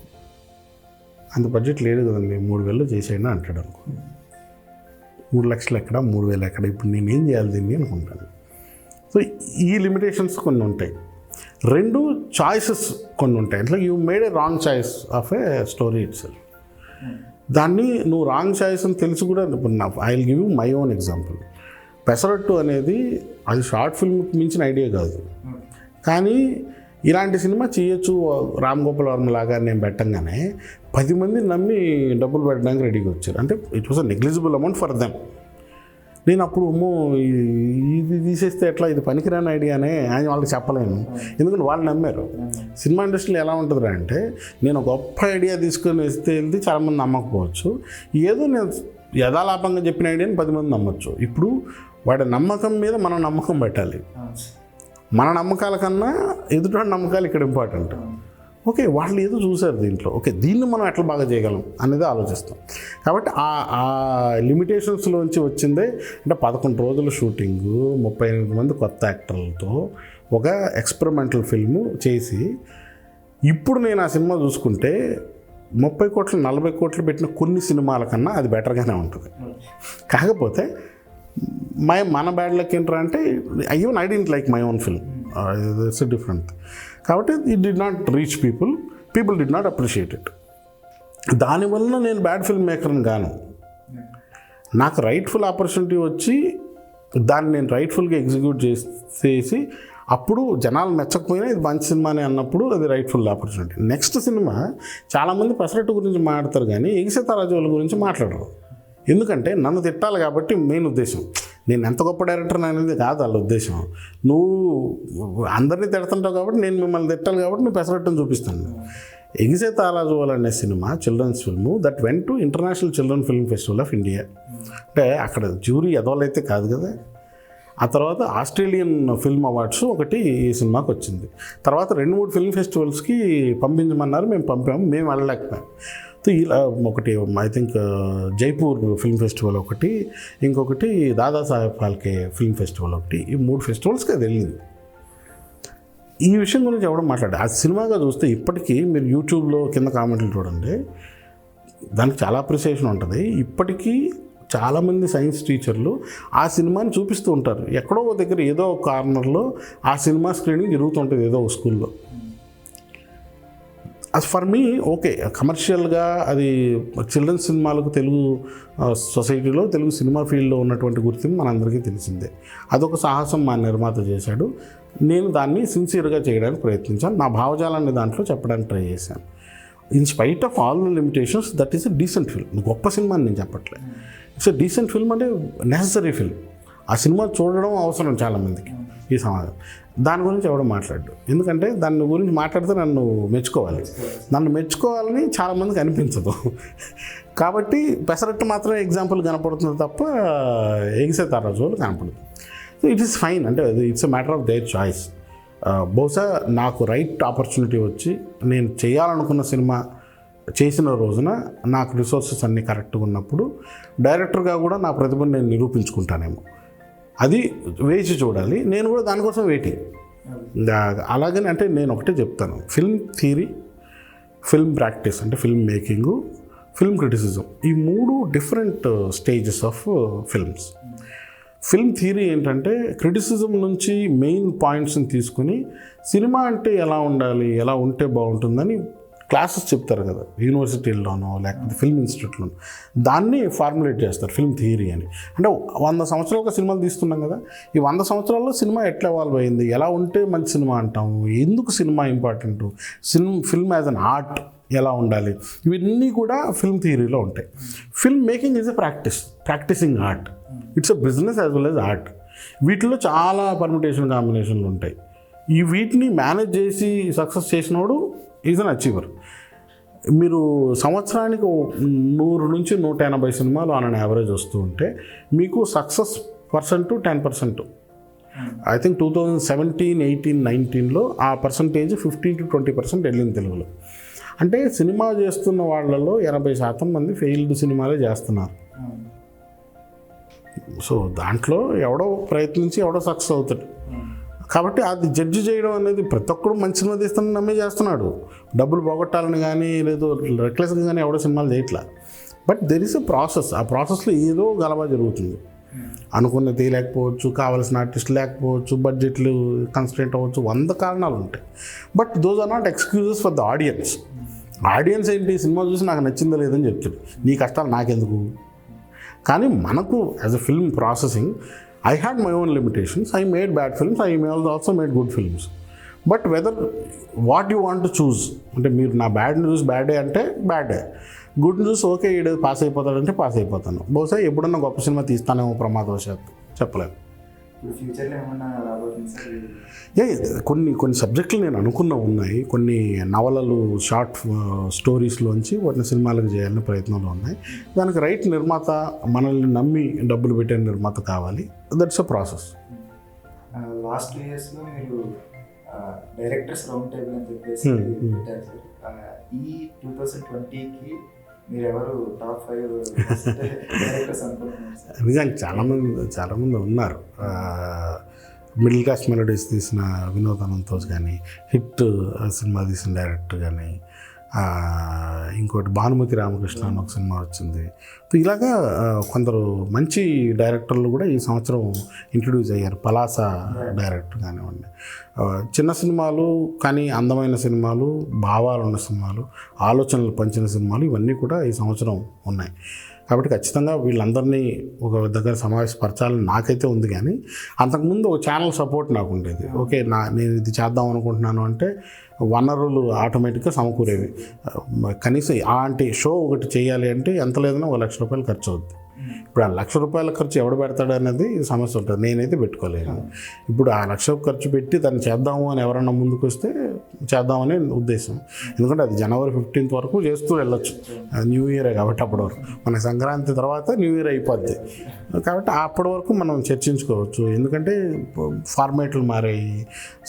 అంత బడ్జెట్ లేదు కదండి, 3,000 చేసేయండి అంటాడు అనుకో. 3 లక్షలు ఎక్కడ, 3,000 ఎక్కడ, ఇప్పుడు నేనేం చేయాలి దీన్ని అనుకుంటాను. సో ఈ లిమిటేషన్స్ కొన్ని ఉంటాయి. 2 చాయిసెస్ కొన్ని ఉంటాయి. అట్లా you made A wrong choice of A story it self. దాన్ని నువ్వు రాంగ్ చాయిస్ అని తెలిసి కూడా, I will give you my own example. Pesarattu అనేది అది షార్ట్ ఫిల్మ్కి మించిన ఐడియా కాదు, కానీ ఇలాంటి సినిమా చేయొచ్చు రామ్ గోపాల్ వర్మ లాగా నేను పెట్టంగానే 10 మంది నమ్మి డబ్బులు పెట్టడానికి రెడీగా వచ్చారు. అంటే it was a negligible amount for them. నేను అప్పుడు ఇది తీసేస్తే ఎట్లా, ఇది పనికిరాని ఐడియానే అని వాళ్ళకి చెప్పలేను, ఎందుకంటే వాళ్ళు నమ్మారు. సినిమా ఇండస్ట్రీలో ఎలా ఉంటుంది అంటే, నేను ఒక గొప్ప ఐడియా తీసుకొని వెళ్తే చాలామంది నమ్మకపోవచ్చు, ఏదో నేను యథాలాపంగా చెప్పిన ఐడియాని 10 మంది నమ్మచ్చు. ఇప్పుడు వాడి నమ్మకం మీద మనం నమ్మకం పెట్టాలి. మన నమ్మకాల కన్నా ఎదుటి నమ్మకాలు ఇక్కడ ఇంపార్టెంట్. ఓకే, వాళ్ళు ఏదో చూశారు దీంట్లో, ఓకే దీన్ని మనం ఎట్లా బాగా చేయగలం అనేది ఆలోచిస్తాం. కాబట్టి ఆ లిమిటేషన్స్లోంచి వచ్చిందే అంటే 11 రోజుల షూటింగు, 38 మంది కొత్త యాక్టర్లతో ఒక ఎక్స్పెరిమెంటల్ ఫిల్ము చేసి, ఇప్పుడు నేను ఆ సినిమా చూసుకుంటే 30 కోట్లు 40 కోట్లు పెట్టిన కొన్ని సినిమాల కన్నా అది బెటర్గానే ఉంటుంది. కాకపోతే మన బ్యాడ్ లక్ ఏంటంటే అంటే even I didn't like my own film, it's different. కాబట్టి it did not reach people did not appreciate it. దానివల్ల నేను బ్యాడ్ ఫిల్మ్ మేకర్ని గాను. నాకు రైట్ఫుల్ ఆపర్చునిటీ వచ్చి దాన్ని నేను రైట్ఫుల్గా ఎగ్జిక్యూట్ చేసి అప్పుడు జనాలు మెచ్చకపోయినా ఇది మంచి సినిమానే అన్నప్పుడు అది రైట్ఫుల్ ఆపర్చునిటీ. నెక్స్ట్ సినిమా చాలామంది పెసరట్టు గురించి మాట్లాడతారు కానీ ఎగిసేతారాజుల గురించి మాట్లాడరు. ఎందుకంటే నన్ను తిట్టాలి కాబట్టి మెయిన్ ఉద్దేశం. నేను ఎంత గొప్ప డైరెక్టర్ అనేది కాదు వాళ్ళ ఉద్దేశం. నువ్వు అందరినీ తిడుతుంటావు కాబట్టి నేను మిమ్మల్ని తిట్టాలి కాబట్టి నువ్వు పెసరట్టుని చూపిస్తాను. ఎగిసే తారాజువాలు అనే సినిమా children's film that went to international children film festival of India. అంటే అక్కడ జ్యూరీ ఎదవలైతే కాదు కదా, ఆ తర్వాత ఆస్ట్రేలియన్ ఫిల్మ్ అవార్డ్స్ ఒకటి ఈ సినిమాకి వచ్చింది. తర్వాత 2-3 ఫిల్మ్ ఫెస్టివల్స్కి పంపించమన్నారు, మేము పంపాము, మేము వెళ్ళలేకపోయాం. సో ఇలా ఒకటి I think Jaipur film festival ఒకటి, ఇంకొకటి దాదాసాహెబ్ ఫాల్కే ఫిల్మ్ ఫెస్టివల్ ఒకటి, ఈ 3 ఫెస్టివల్స్కి అది వెళ్ళింది. ఈ విషయం గురించి ఎవడో మాట్లాడారు. ఆ సినిమాగా చూస్తే ఇప్పటికీ మీరు యూట్యూబ్లో కింద కామెంట్లు చూడండి, దానికి చాలా అప్రిసియేషన్ ఉంటుంది. ఇప్పటికీ చాలామంది సైన్స్ టీచర్లు ఆ సినిమాని చూపిస్తూ ఉంటారు. ఎక్కడో దగ్గర ఏదో ఒక కార్నర్లో ఆ సినిమా స్క్రీనింగ్ జరుగుతుంటుంది ఏదో ఒక స్కూల్లో. అది ఫర్ మీ ఓకే, కమర్షియల్గా అది చిల్డ్రన్స్ సినిమాలకు తెలుగు సొసైటీలో తెలుగు సినిమా ఫీల్డ్లో ఉన్నటువంటి గుర్తింపు మనందరికీ తెలిసిందే. అదొక సాహసం మా నిర్మాత చేశాడు. నేను దాన్ని సిన్సియర్గా చేయడానికి ప్రయత్నించాను, నా భావజాలాన్ని దాంట్లో చెప్పడానికి ట్రై చేశాను. In spite of all the limitations that is a decent film. గొప్ప సినిమా అని నేను చెప్పట్లేదు, ఇట్స్ ఎ డీసెంట్ ఫిల్మ్, అంటే నెససరీ ఫిల్మ్. ఆ సినిమా చూడడం అవసరం చాలామందికి ఈ సమాజం. దాని గురించి ఎవడో మాట్లాడు, ఎందుకంటే దాని గురించి మాట్లాడితే నన్ను మెచ్చుకోవాలి, నన్ను మెచ్చుకోవాలని చాలామందికి అనిపించదు. కాబట్టి పెసరట్టు మాత్రమే ఎగ్జాంపుల్ కనపడుతుంది తప్ప ఎగిసే తారాజులు కనపడదు. సో ఇట్ ఈస్ ఫైన్, అంటే it's a matter of their choice. బహుశా నాకు రైట్ ఆపర్చునిటీ వచ్చి నేను చేయాలనుకున్న సినిమా చేసిన రోజున నాకు రిసోర్సెస్ అన్నీ కరెక్ట్గా ఉన్నప్పుడు డైరెక్టర్గా కూడా నా ప్రతిభను నేను నిరూపించుకుంటానేమో. అది వేచి చూడాలి, నేను కూడా దానికోసం వెయిటింగ్. అలాగని అంటే నేను ఒకటే చెప్తాను, ఫిల్మ్ థియరీ, ఫిల్మ్ ప్రాక్టీస్ అంటే ఫిల్మ్ మేకింగు, ఫిల్మ్ క్రిటిసిజం, ఈ 3 different stages of films. Film theory ఏంటంటే క్రిటిసిజం నుంచి మెయిన్ పాయింట్స్ని తీసుకుని సినిమా అంటే ఎలా ఉండాలి, ఎలా ఉంటే బాగుంటుందని క్లాసెస్ చెప్తారు కదా యూనివర్సిటీల్లోనో లేకపోతే ఫిల్మ్ ఇన్స్టిట్యూట్లోనో, దాన్ని ఫార్ములేట్ చేస్తారు ఫిల్మ్ థియరీ అని. అంటే 100 సంవత్సరాలుగా సినిమాలు తీస్తున్నాం కదా, ఈ 100 సంవత్సరాల్లో సినిమా ఎట్లా ఎవాల్వ్ అయింది, ఎలా ఉంటే మంచి సినిమా అంటాము, ఎందుకు సినిమా important, film as an art ఎలా ఉండాలి, ఇవన్నీ కూడా ఫిల్మ్ థియరీలో ఉంటాయి. Film making is a practising art, it's a business as well as art. వీటిలో చాలా పర్మిటేషన్ కాంబినేషన్లు ఉంటాయి. వీటిని మేనేజ్ చేసి సక్సెస్ చేసినోడు ఈజ్ అన్ అచీవర్. మీరు సంవత్సరానికి 100 నుంచి 180 సినిమాలు ఆన్ అన్ యావరేజ్ వస్తూ ఉంటే మీకు సక్సెస్ % 10%. ఐ థింక్ 2017, 18, 19లో ఆ పర్సంటేజ్ 15 to 20% వెళ్ళింది తెలుగులో. అంటే సినిమా చేస్తున్న వాళ్ళలో 80% మంది ఫెయిల్డ్ సినిమాలే చేస్తున్నారు. సో దాంట్లో ఎవడో ప్రయత్నించి ఎవడో సక్సెస్ అవుతాడు. కాబట్టి అది జడ్జి చేయడం అనేది ప్రతి ఒక్కరు మంచి సినిమా తీస్తానని నమ్మే చేస్తున్నాడు, డబ్బులు పోగొట్టాలని కానీ లేదు రెక్లెస్గా కానీ ఎవడో సినిమాలు చేయట్లా. But there is a process, ఆ ప్రాసెస్లో ఏదో గలబా జరుగుతుంది. అనుకున్న తీయలేకపోవచ్చు, కావాల్సిన ఆర్టిస్ట్ లేకపోవచ్చు, బడ్జెట్లు కన్స్ట్రెంట్ అవ్వచ్చు, 100 కారణాలు ఉంటాయి. But those are not excuses for the audience. Audience ఏంటి, సినిమా చూసి నాకు నచ్చిందో లేదని చెప్తాడు, నీ కష్టాలు నాకెందుకు. కానీ మనకు as a film processing I had my own limitations. I made bad films. I also made good films. But whether what you want to choose, అంటే మీరు నా బ్యాడ్ని చూసి బ్యాడే అంటే బ్యాడే, గుడ్ని చూసి ఓకే ఈడు పాస్ అయిపోతాడంటే పాస్ అయిపోతాను. బహుశా ఎప్పుడన్నా గొప్ప సినిమా తీస్తానేమో ప్రమాదవశాత్తు, చెప్పలేము. కొన్ని సబ్జెక్టులు నేను అనుకున్న ఉన్నాయి, కొన్ని నవలలు షార్ట్ స్టోరీస్లోంచి వాటిని సినిమాలకు చేయాలని ప్రయత్నంలో ఉన్నాయి. దానికి రైట్ నిర్మాత, మనల్ని నమ్మి డబ్బులు పెట్టే నిర్మాత కావాలి. That's a process. లాస్ట్ 2 yearsలో మీరు డైరెక్టర్స్ రౌండ్ టేబుల్ అని చెప్పేసి పెట్టారు సార్. ఈ 2020కి మీరు ఎవరు టాప్ 5 డైరెక్టర్స్ అనుకుంటున్నారు సార్? నిజంగా చాలామంది ఉన్నారు. మిడిల్ క్లాస్ మెలోడీస్ తీసిన వినోద్ అనంతోజ్ కానీ, హిట్ సినిమా తీసిన డైరెక్టర్ కానీ, ఇంకోటి భానుమతి రామకృష్ణ అని ఒక సినిమా వచ్చింది. ఇలాగా కొందరు మంచి డైరెక్టర్లు కూడా ఈ సంవత్సరం ఇంట్రడ్యూస్ అయ్యారు. పలాస డైరెక్టర్ కానివ్వండి, చిన్న సినిమాలు కానీ అందమైన సినిమాలు, భావాలు ఉన్న సినిమాలు, ఆలోచనలు పంచిన సినిమాలు, ఇవన్నీ కూడా ఈ సంవత్సరం ఉన్నాయి. కాబట్టి ఖచ్చితంగా వీళ్ళందరినీ ఒక దగ్గర సమావేశపరచాలని నాకైతే ఉంది. కానీ అంతకుముందు ఒక ఛానల్ సపోర్ట్ నాకు ఉండేది. ఓకే, నేను ఇది చేద్దాం అనుకుంటున్నాను అంటే వనరులు ఆటోమేటిక్గా సమకూరేవి. కనీసం అలాంటి షో ఒకటి చేయాలి అంటే ఎంత లేదన్నా ₹1,00,000 ఖర్చు అవుద్ది. ఇప్పుడు ఆ ₹1,00,000 ఖర్చు ఎవడు పెడతాడు అనేది సమస్య ఉంటుంది. నేనైతే పెట్టుకోలేను. ఇప్పుడు ఆ 1,00,000 ఖర్చు పెట్టి దాన్ని చేద్దాము అని ఎవరన్నా ముందుకు వస్తే చేద్దామని ఉద్దేశం. ఎందుకంటే అది జనవరి 15th వరకు చేస్తూ వెళ్ళొచ్చు. న్యూ ఇయరే కాబట్టి అప్పటి వరకు మన సంక్రాంతి తర్వాత న్యూ ఇయర్ అయిపోద్ది కాబట్టి అప్పటి వరకు మనం చర్చించుకోవచ్చు. ఎందుకంటే ఫార్మేట్లు మారాయి,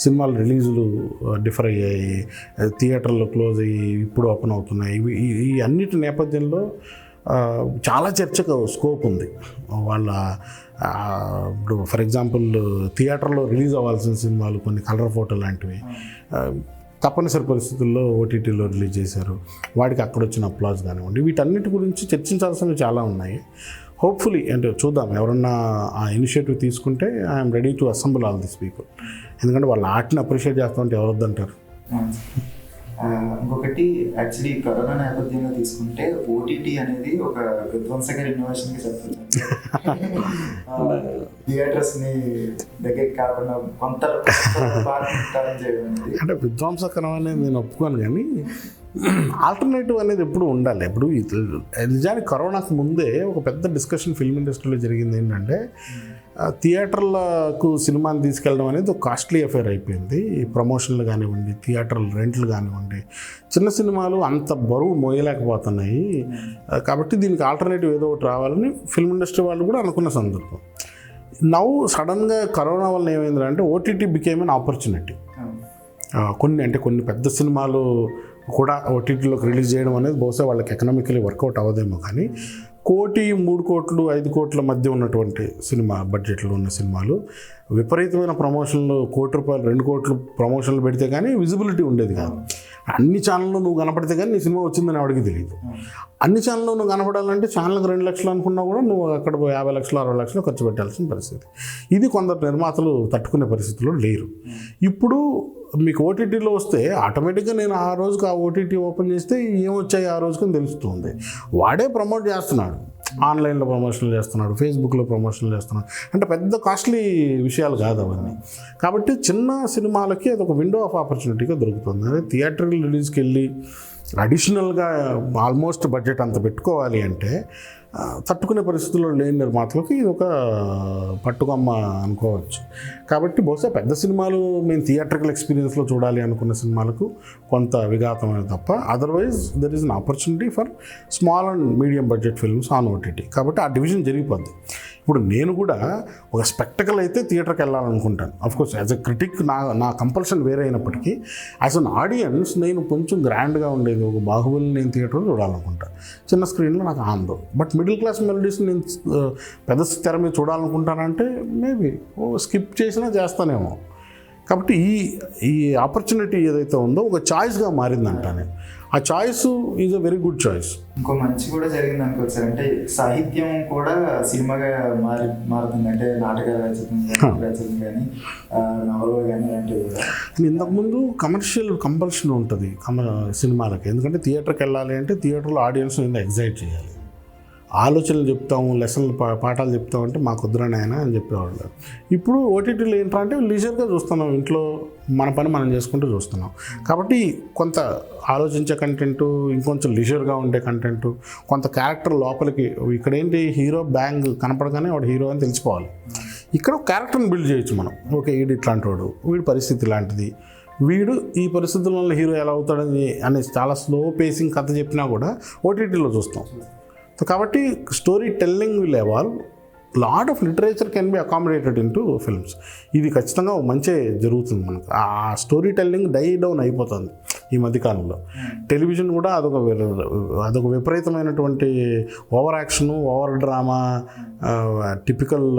సినిమాలు రిలీజులు డిఫర్ అయ్యాయి, థియేటర్లు క్లోజ్ అయ్యి ఇప్పుడు ఓపెన్ అవుతున్నాయి. ఈ అన్నిటి నేపథ్యంలో చాలా చర్చకు స్కోప్ ఉంది. వాళ్ళ ఇప్పుడు ఫర్ ఎగ్జాంపుల్ థియేటర్లో రిలీజ్ అవ్వాల్సిన సినిమాలు కొన్ని కలర్ ఫోటో లాంటివి తప్పనిసరి పరిస్థితుల్లో ఓటీటీలో రిలీజ్ చేశారు. వాడికి అక్కడ వచ్చిన అప్లాజ్ కానివ్వండి, వీటన్నిటి గురించి చర్చించాల్సినవి చాలా ఉన్నాయి. హోప్ఫుల్లీ అంటే చూద్దాం, ఎవరన్నా ఆ ఇనిషియేటివ్ తీసుకుంటే I'm ready to assemble all this people. ఎందుకంటే వాళ్ళ ఆర్ట్ని అప్రిషియేట్ చేస్తామంటే ఎవరు వద్దంటారు. ఇంకొకటి యాక్చువల్లీ కరోనా నేపథ్యంలో తీసుకుంటే ఓటీటీ అనేది ఒక విధ్వంసకర ఇన్నోవేషన్గా చెప్తుంది. థియేటర్స్ని దగ్గరికి కాకుండా కొంత చేయడం అంటే విధ్వంసకరం అనేది నేను ఒప్పుకోను, కానీ ఆల్టర్నేటివ్ అనేది ఎప్పుడు ఉండాలి. ఇప్పుడు నిజానికి కరోనాకు ముందే ఒక పెద్ద డిస్కషన్ ఫిల్మ్ ఇండస్ట్రీలో జరిగింది. ఏంటంటే థియేటర్లకు సినిమాని తీసుకెళ్ళడం అనేది ఒక కాస్ట్లీ అఫేర్ అయిపోయింది. ప్రమోషన్లు కానివ్వండి, థియేటర్ల రెంట్లు కానివ్వండి, చిన్న సినిమాలు అంత బరువు మోయలేకపోతున్నాయి. కాబట్టి దీనికి ఆల్టర్నేటివ్ ఏదో ఒకటి రావాలని ఫిల్మ్ ఇండస్ట్రీ వాళ్ళు కూడా అనుకున్న సందర్భం. నౌ సడన్గా కరోనా వల్ల ఏమైందంటే ఓటీటీ బికేమ్ అన్ ఆపర్చునిటీ. కొన్ని పెద్ద సినిమాలు కూడా ఓటీటీలోకి రిలీజ్ చేయడం అనేది బహుశా వాళ్ళకి ఎకనామికలీ వర్కౌట్ అవ్వదేమో, కానీ 1 కోటి 3 కోట్లు 5 కోట్ల మధ్య ఉన్నటువంటి సినిమా బడ్జెట్లో ఉన్న సినిమాలు విపరీతమైన ప్రమోషన్లు ₹1 2 కోట్లు ప్రమోషన్లు పెడితే కానీ విజిబిలిటీ ఉండేది కాదు. అన్ని ఛానల్లో నువ్వు కనపడితే కానీ నీ సినిమా వచ్చిందని ఎవరికి తెలియదు. అన్ని ఛానల్లో నువ్వు కనపడాలంటే ఛానల్కి 2 లక్షలు అనుకున్నా కూడా నువ్వు అక్కడ 50 లక్షలు 60 లక్షలు ఖర్చు పెట్టాల్సిన పరిస్థితి. ఇది కొందరు నిర్మాతలు తట్టుకునే పరిస్థితుల్లో లేరు. ఇప్పుడు మీకు ఓటీటీలో వస్తే ఆటోమేటిక్గా నేను ఆ రోజుకి ఆ ఓటీటీ ఓపెన్ చేస్తే ఏమొచ్చాయి ఆ రోజుకని తెలుస్తుంది. వాడే ప్రమోట్ చేస్తున్నాడు, ఆన్లైన్లో ప్రమోషన్లు చేస్తున్నాడు, ఫేస్బుక్లో ప్రమోషన్లు చేస్తున్నాడు. అంటే పెద్ద కాస్ట్లీ విషయాలు కాదు అవన్నీ. కాబట్టి చిన్న సినిమాలకి అది ఒక విండో ఆఫ్ ఆపర్చునిటీగా దొరుకుతుంది. అదే థియేటర్ రిలీజ్కి వెళ్ళి అడిషనల్గా ఆల్మోస్ట్ బడ్జెట్ అంత పెట్టుకోవాలి అంటే తట్టుకునే పరిస్థితుల్లో లేని నిర్మాతలకి ఇది ఒక పట్టుకొమ్మ అనుకోవచ్చు. కాబట్టి బహుశా పెద్ద సినిమాలు మేము థియేట్రికల్ ఎక్స్పీరియన్స్లో చూడాలి అనుకున్న సినిమాలకు కొంత విఘాతమైన తప్ప otherwise there is an opportunity for small and medium budget films on OTT. కాబట్టి ఆ డివిజన్ జరిగిపోద్ది. ఇప్పుడు నేను కూడా ఒక స్పెక్టకల్ అయితే థియేటర్కి వెళ్ళాలనుకుంటాను. అఫ్కోర్స్ యాజ్ ఎ క్రిటిక్ నా కంపల్షన్ వేరే అయినప్పటికీ యాజ్ అన్ ఆడియన్స్ నేను కొంచెం గ్రాండ్గా ఉండేది ఒక బాహుబలి నేను థియేటర్లో చూడాలనుకుంటాను. చిన్న స్క్రీన్లో నాకు ఆనందం. బట్ మిడిల్ క్లాస్ మెలోడీస్ నేను పెద్ద తెర మీద చూడాలనుకుంటానంటే మేబీ స్కిప్ చేసినా చేస్తానేమో. కాబట్టి ఈ ఆపర్చునిటీ ఏదైతే ఉందో ఒక చాయిస్గా మారిందంటానే. ఆ choice is a very good choice. ఇంకో మంచి కూడా జరిగింది అనుకోవచ్చు సార్. అంటే సాహిత్యం కూడా సినిమాగా మారుతుంది. అంటే నాటకాల రచన కానీ నవలు కానీ అలాంటివి కూడా. ఇంతకుముందు కమర్షియల్ కంపల్షన్ ఉంటుంది సినిమాలకి. ఎందుకంటే థియేటర్కి వెళ్ళాలి అంటే థియేటర్లో ఆడియన్స్ ఎగ్జైట్ చేయాలి. ఆలోచనలు చెప్తాము, లెసన్లు పాఠాలు చెప్తామంటే మాకు కుదరని ఆయన అని చెప్పేవాళ్ళు. ఇప్పుడు ఓటీటీలో ఏంటంటే లీజర్గా చూస్తున్నాం, ఇంట్లో మన పని మనం చేసుకుంటూ చూస్తున్నాం. కాబట్టి కొంత ఆలోచించే కంటెంటు, ఇంకొంచెం లీజర్గా ఉండే కంటెంటు, కొంత క్యారెక్టర్ లోపలికి ఇక్కడ ఏంటి హీరో బ్యాంగ్ కనపడగానే వాడు హీరో అని తెలిసిపోవాలి. ఇక్కడ క్యారెక్టర్ని బిల్డ్ చేయొచ్చు మనం. ఓకే వీడు ఇట్లాంటి వాడు, వీడి పరిస్థితి ఇలాంటిది, వీడు ఈ పరిస్థితుల వల్ల హీరో ఎలా అవుతాడని అనే చాలా స్లో పేసింగ్ కథ చెప్పినా కూడా ఓటీటీలో చూస్తాం. కాబట్టి story telling will evolve. Lot of literature can be accommodated in to films. ఇది ఖచ్చితంగా మంచి జరుగుతుంది మనకు. ఆ స్టోరీ టెల్లింగ్ డై డౌన్ అయిపోతుంది ఈ మధ్యకాలంలో. టెలివిజన్ కూడా అదొక విపరీతమైనటువంటి over action, over drama, typical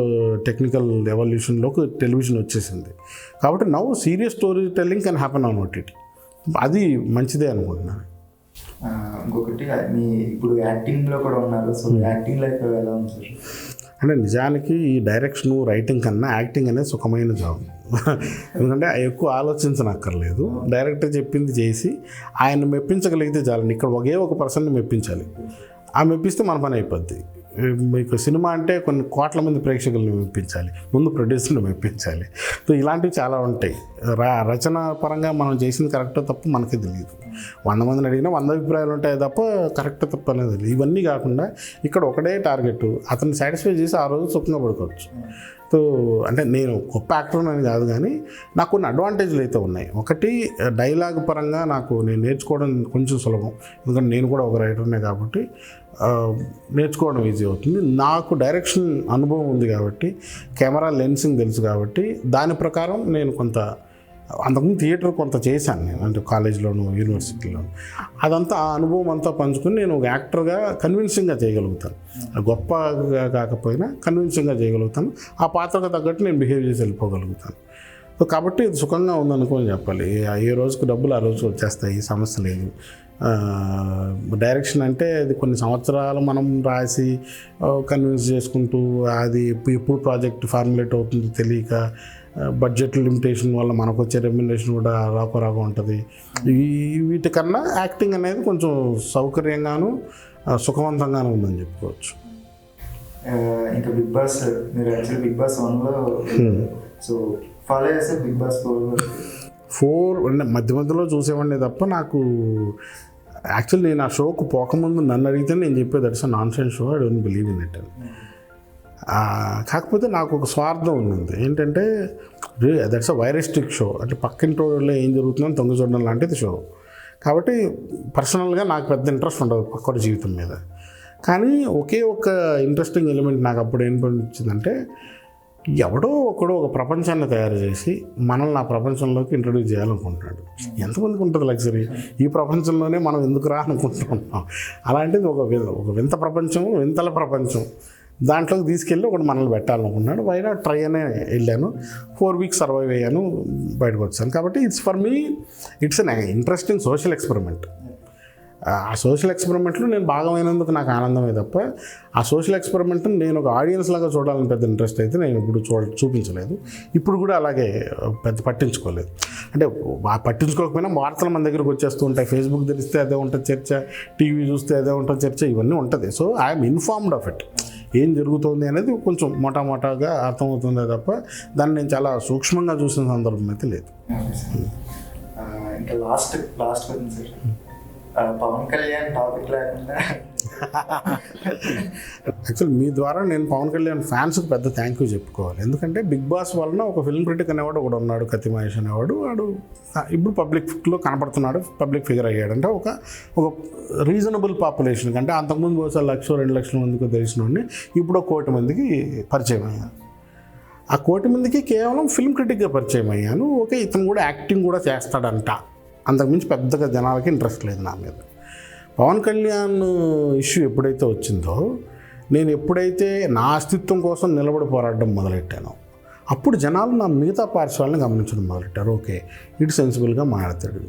technical ఎవల్యూషన్లోకి టెలివిజన్ వచ్చేసింది. కాబట్టి now serious story telling can happen on OTT. అది మంచిదే అనుకుంటున్నాను. ఇంకొకటి మీ ఇప్పుడు యాక్టింగ్లో కూడా ఉన్నారు. సో యాక్టింగ్ లైఫ్ ఎలా ఉంది సార్? అంటే నిజానికి ఈ డైరెక్షను, రైటింగ్ కన్నా యాక్టింగ్ అనేది సుఖమైన జాబ్. ఎందుకంటే ఎక్కువ ఆలోచించనక్కర్లేదు. డైరెక్టర్ చెప్పింది చేసి ఆయన మెప్పించగలిగితే చాలండి. ఇక్కడ ఒకే ఒక పర్సన్ని మెప్పించాలి. ఆ మెప్పిస్తే మన పని అయిపోద్ది. మీకు సినిమా అంటే కొన్ని కోట్ల మంది ప్రేక్షకులను మెప్పించాలి, ముందు ప్రొడ్యూసర్ని మెప్పించాలి. సో ఇలాంటివి చాలా ఉంటాయి. రచన పరంగా మనం చేసింది కరెక్టో తప్పు మనకే తెలియదు. 100 మందిని అడిగినా 100 అభిప్రాయాలు ఉంటాయి తప్ప కరెక్ట్ తప్ప అనేది లేదు. ఇవన్నీ కాకుండా ఇక్కడ ఒకటే టార్గెట్, అతన్ని సాటిస్ఫై చేసి ఆ రోజు సుఖంగా పడుకోవచ్చు. సో అంటే నేను గొప్ప యాక్టర్ అని కాదు, కానీ నాకు కొన్ని అడ్వాంటేజ్లు అయితే ఉన్నాయి. ఒకటి, డైలాగ్ పరంగా నేను నేర్చుకోవడం కొంచెం సులభం, ఎందుకంటే నేను కూడా ఒక రైటర్నే కాబట్టి నేర్చుకోవడం ఈజీ అవుతుంది. నాకు డైరెక్షన్ అనుభవం ఉంది కాబట్టి, కెమెరా లెన్సింగ్ తెలుసు కాబట్టి, దాని ప్రకారం నేను కొంత అంతకుముందు థియేటర్ కొంత చేశాను నేను, అంటే కాలేజ్లోను యూనివర్సిటీలోను. అదంతా ఆ అనుభవం అంతా పంచుకొని నేను ఒక యాక్టర్గా కన్విన్సింగ్గా చేయగలుగుతాను. గొప్పగా కాకపోయినా కన్విన్సింగ్గా చేయగలుగుతాను. ఆ పాత్రకు తగ్గట్టు నేను బిహేవ్ చేసి వెళ్ళిపోగలుగుతాను. సో కాబట్టి ఇది సుఖంగా ఉందనుకోని చెప్పాలి. ఏ రోజుకు డబ్బులు ఆ రోజు వచ్చేస్తాయి, సమస్య లేదు. డైరెక్షన్ అంటే అది కొన్ని సంవత్సరాలు మనం రాసి కన్విన్స్ చేసుకుంటూ, అది ఎప్పుడు ప్రాజెక్ట్ ఫార్ములేట్ అవుతుందో తెలియక, బడ్జెట్ లిమిటేషన్ వల్ల మనకు వచ్చే రెమ్యునరేషన్ కూడా రాక ఉంటుంది. వీటికన్నా యాక్టింగ్ అనేది కొంచెం సౌకర్యంగాను సుఖవంతంగాను ఉందని చెప్పుకోవచ్చు. ఇంకా బిగ్ బాస్, మీరు యాక్చువల్లీ బిగ్ బాస్ 1లో సో ఫాలో చేస్తే బిగ్ బాస్ 4 అంటే మధ్యలో చూసేవాడిని తప్ప నాకు యాక్చువల్లీ నేను ఆ షోకు పోకముందు నన్ను అడిగితే నేను చెప్పేది that's non sense show, I don't believe in it అని. కాకపోతే నాకు ఒక స్వార్థం ఉంది, ఏంటంటే దట్స్ అ వైరిస్టిక్ షో, అంటే పక్కింటి రోజుల్లో ఏం జరుగుతుందని తొంగి చూడడం లాంటిది షో. కాబట్టి పర్సనల్గా నాకు పెద్ద ఇంట్రెస్ట్ ఉండదు పక్కడి జీవితం మీద. కానీ ఒకే ఒక ఇంట్రెస్టింగ్ ఎలిమెంట్ నాకు అప్పుడు ఏమనిపించిందంటే, ఎవడో ఒకడో ఒక ప్రపంచాన్ని తయారు చేసి మనల్ని ఆ ప్రపంచంలోకి ఇంట్రడ్యూస్ చేయాలనుకుంటున్నాడు. ఎంతమందికి ఉంటుంది లగ్జరీ? ఈ ప్రపంచంలోనే మనం ఎందుకు రా అనుకుంటున్నాం. అలాంటిది ఒక వింత ప్రపంచం, వింతల ప్రపంచం, దాంట్లోకి తీసుకెళ్ళి ఒకటి మనల్ని పెట్టాలనుకున్నాడు. వైనా ట్రై అనే వెళ్ళాను. 4 వీక్స్ సర్వైవ్ అయ్యాను, బయటకు వచ్చాను. కాబట్టి for me it's an interesting social experiment. ఆ సోషల్ ఎక్స్పెరిమెంట్లో నేను భాగమైనందుకు నాకు ఆనందమే తప్ప, ఆ సోషల్ ఎక్స్పెరిమెంట్ని నేను ఒక ఆడియన్స్ లాగా చూడాలని పెద్ద ఇంట్రెస్ట్ అయితే నేను ఇప్పుడు చూపించలేదు. ఇప్పుడు కూడా అలాగే పెద్ద పట్టించుకోలేదు. అంటే పట్టించుకోకపోయినా వార్తలు మన దగ్గరకు వచ్చేస్తూ ఉంటాయి. ఫేస్బుక్ తెరిస్తే అదే ఉంటుంది చర్చ, టీవీ చూస్తే అదే ఉంటుంది చర్చ, ఇవన్నీ ఉంటుంది. So I'm informed of it. ఏం జరుగుతుంది అనేది కొంచెం మోటాగా అర్థమవుతుందే తప్ప దాన్ని నేను చాలా సూక్ష్మంగా చూసిన సందర్భం అయితే లేదు. ఇంకా last question sir, Pawan Kalyan topic లేకుండా యాక్చువల్లీ మీ ద్వారా నేను పవన్ కళ్యాణ్ ఫ్యాన్స్కి పెద్ద థ్యాంక్ యూ చెప్పుకోవాలి. ఎందుకంటే బిగ్ బాస్ వలన ఒక ఫిల్మ్ క్రిటిక్ అనేవాడు ఒకడు ఉన్నాడు, కత్తి మహేష్ అనేవాడు. వాడు ఇప్పుడు పబ్లిక్లో కనపడుతున్నాడు, పబ్లిక్ ఫిగర్ అయ్యాడు. అంటే ఒక రీజనబుల్ పాపులేషన్ కంటే అంతకుముందు బహుశా 1-2 లక్షల మందికి తెలిసినోడిని ఇప్పుడు 1 కోటి మందికి పరిచయం అయ్యాను. ఆ 1 కోటి మందికి కేవలం ఫిల్మ్ క్రిటిక్గా పరిచయం అయ్యాను. ఓకే, ఇతను కూడా యాక్టింగ్ కూడా చేస్తాడంట, అంతకుమించి పెద్దగా జనాలకి ఇంట్రెస్ట్ లేదు నా మీద. పవన్ కళ్యాణ్ ఇష్యూ ఎప్పుడైతే వచ్చిందో, నేను ఎప్పుడైతే నా అస్తిత్వం కోసం నిలబడి పోరాడడం మొదలెట్టానో, అప్పుడు జనాలు నా మిగతా పార్ట్స్ వాళ్ళని గమనించడం మొదలెట్టారు. ఓకే, వీడు సెన్సిబుల్గా మాట్లాడతాడు,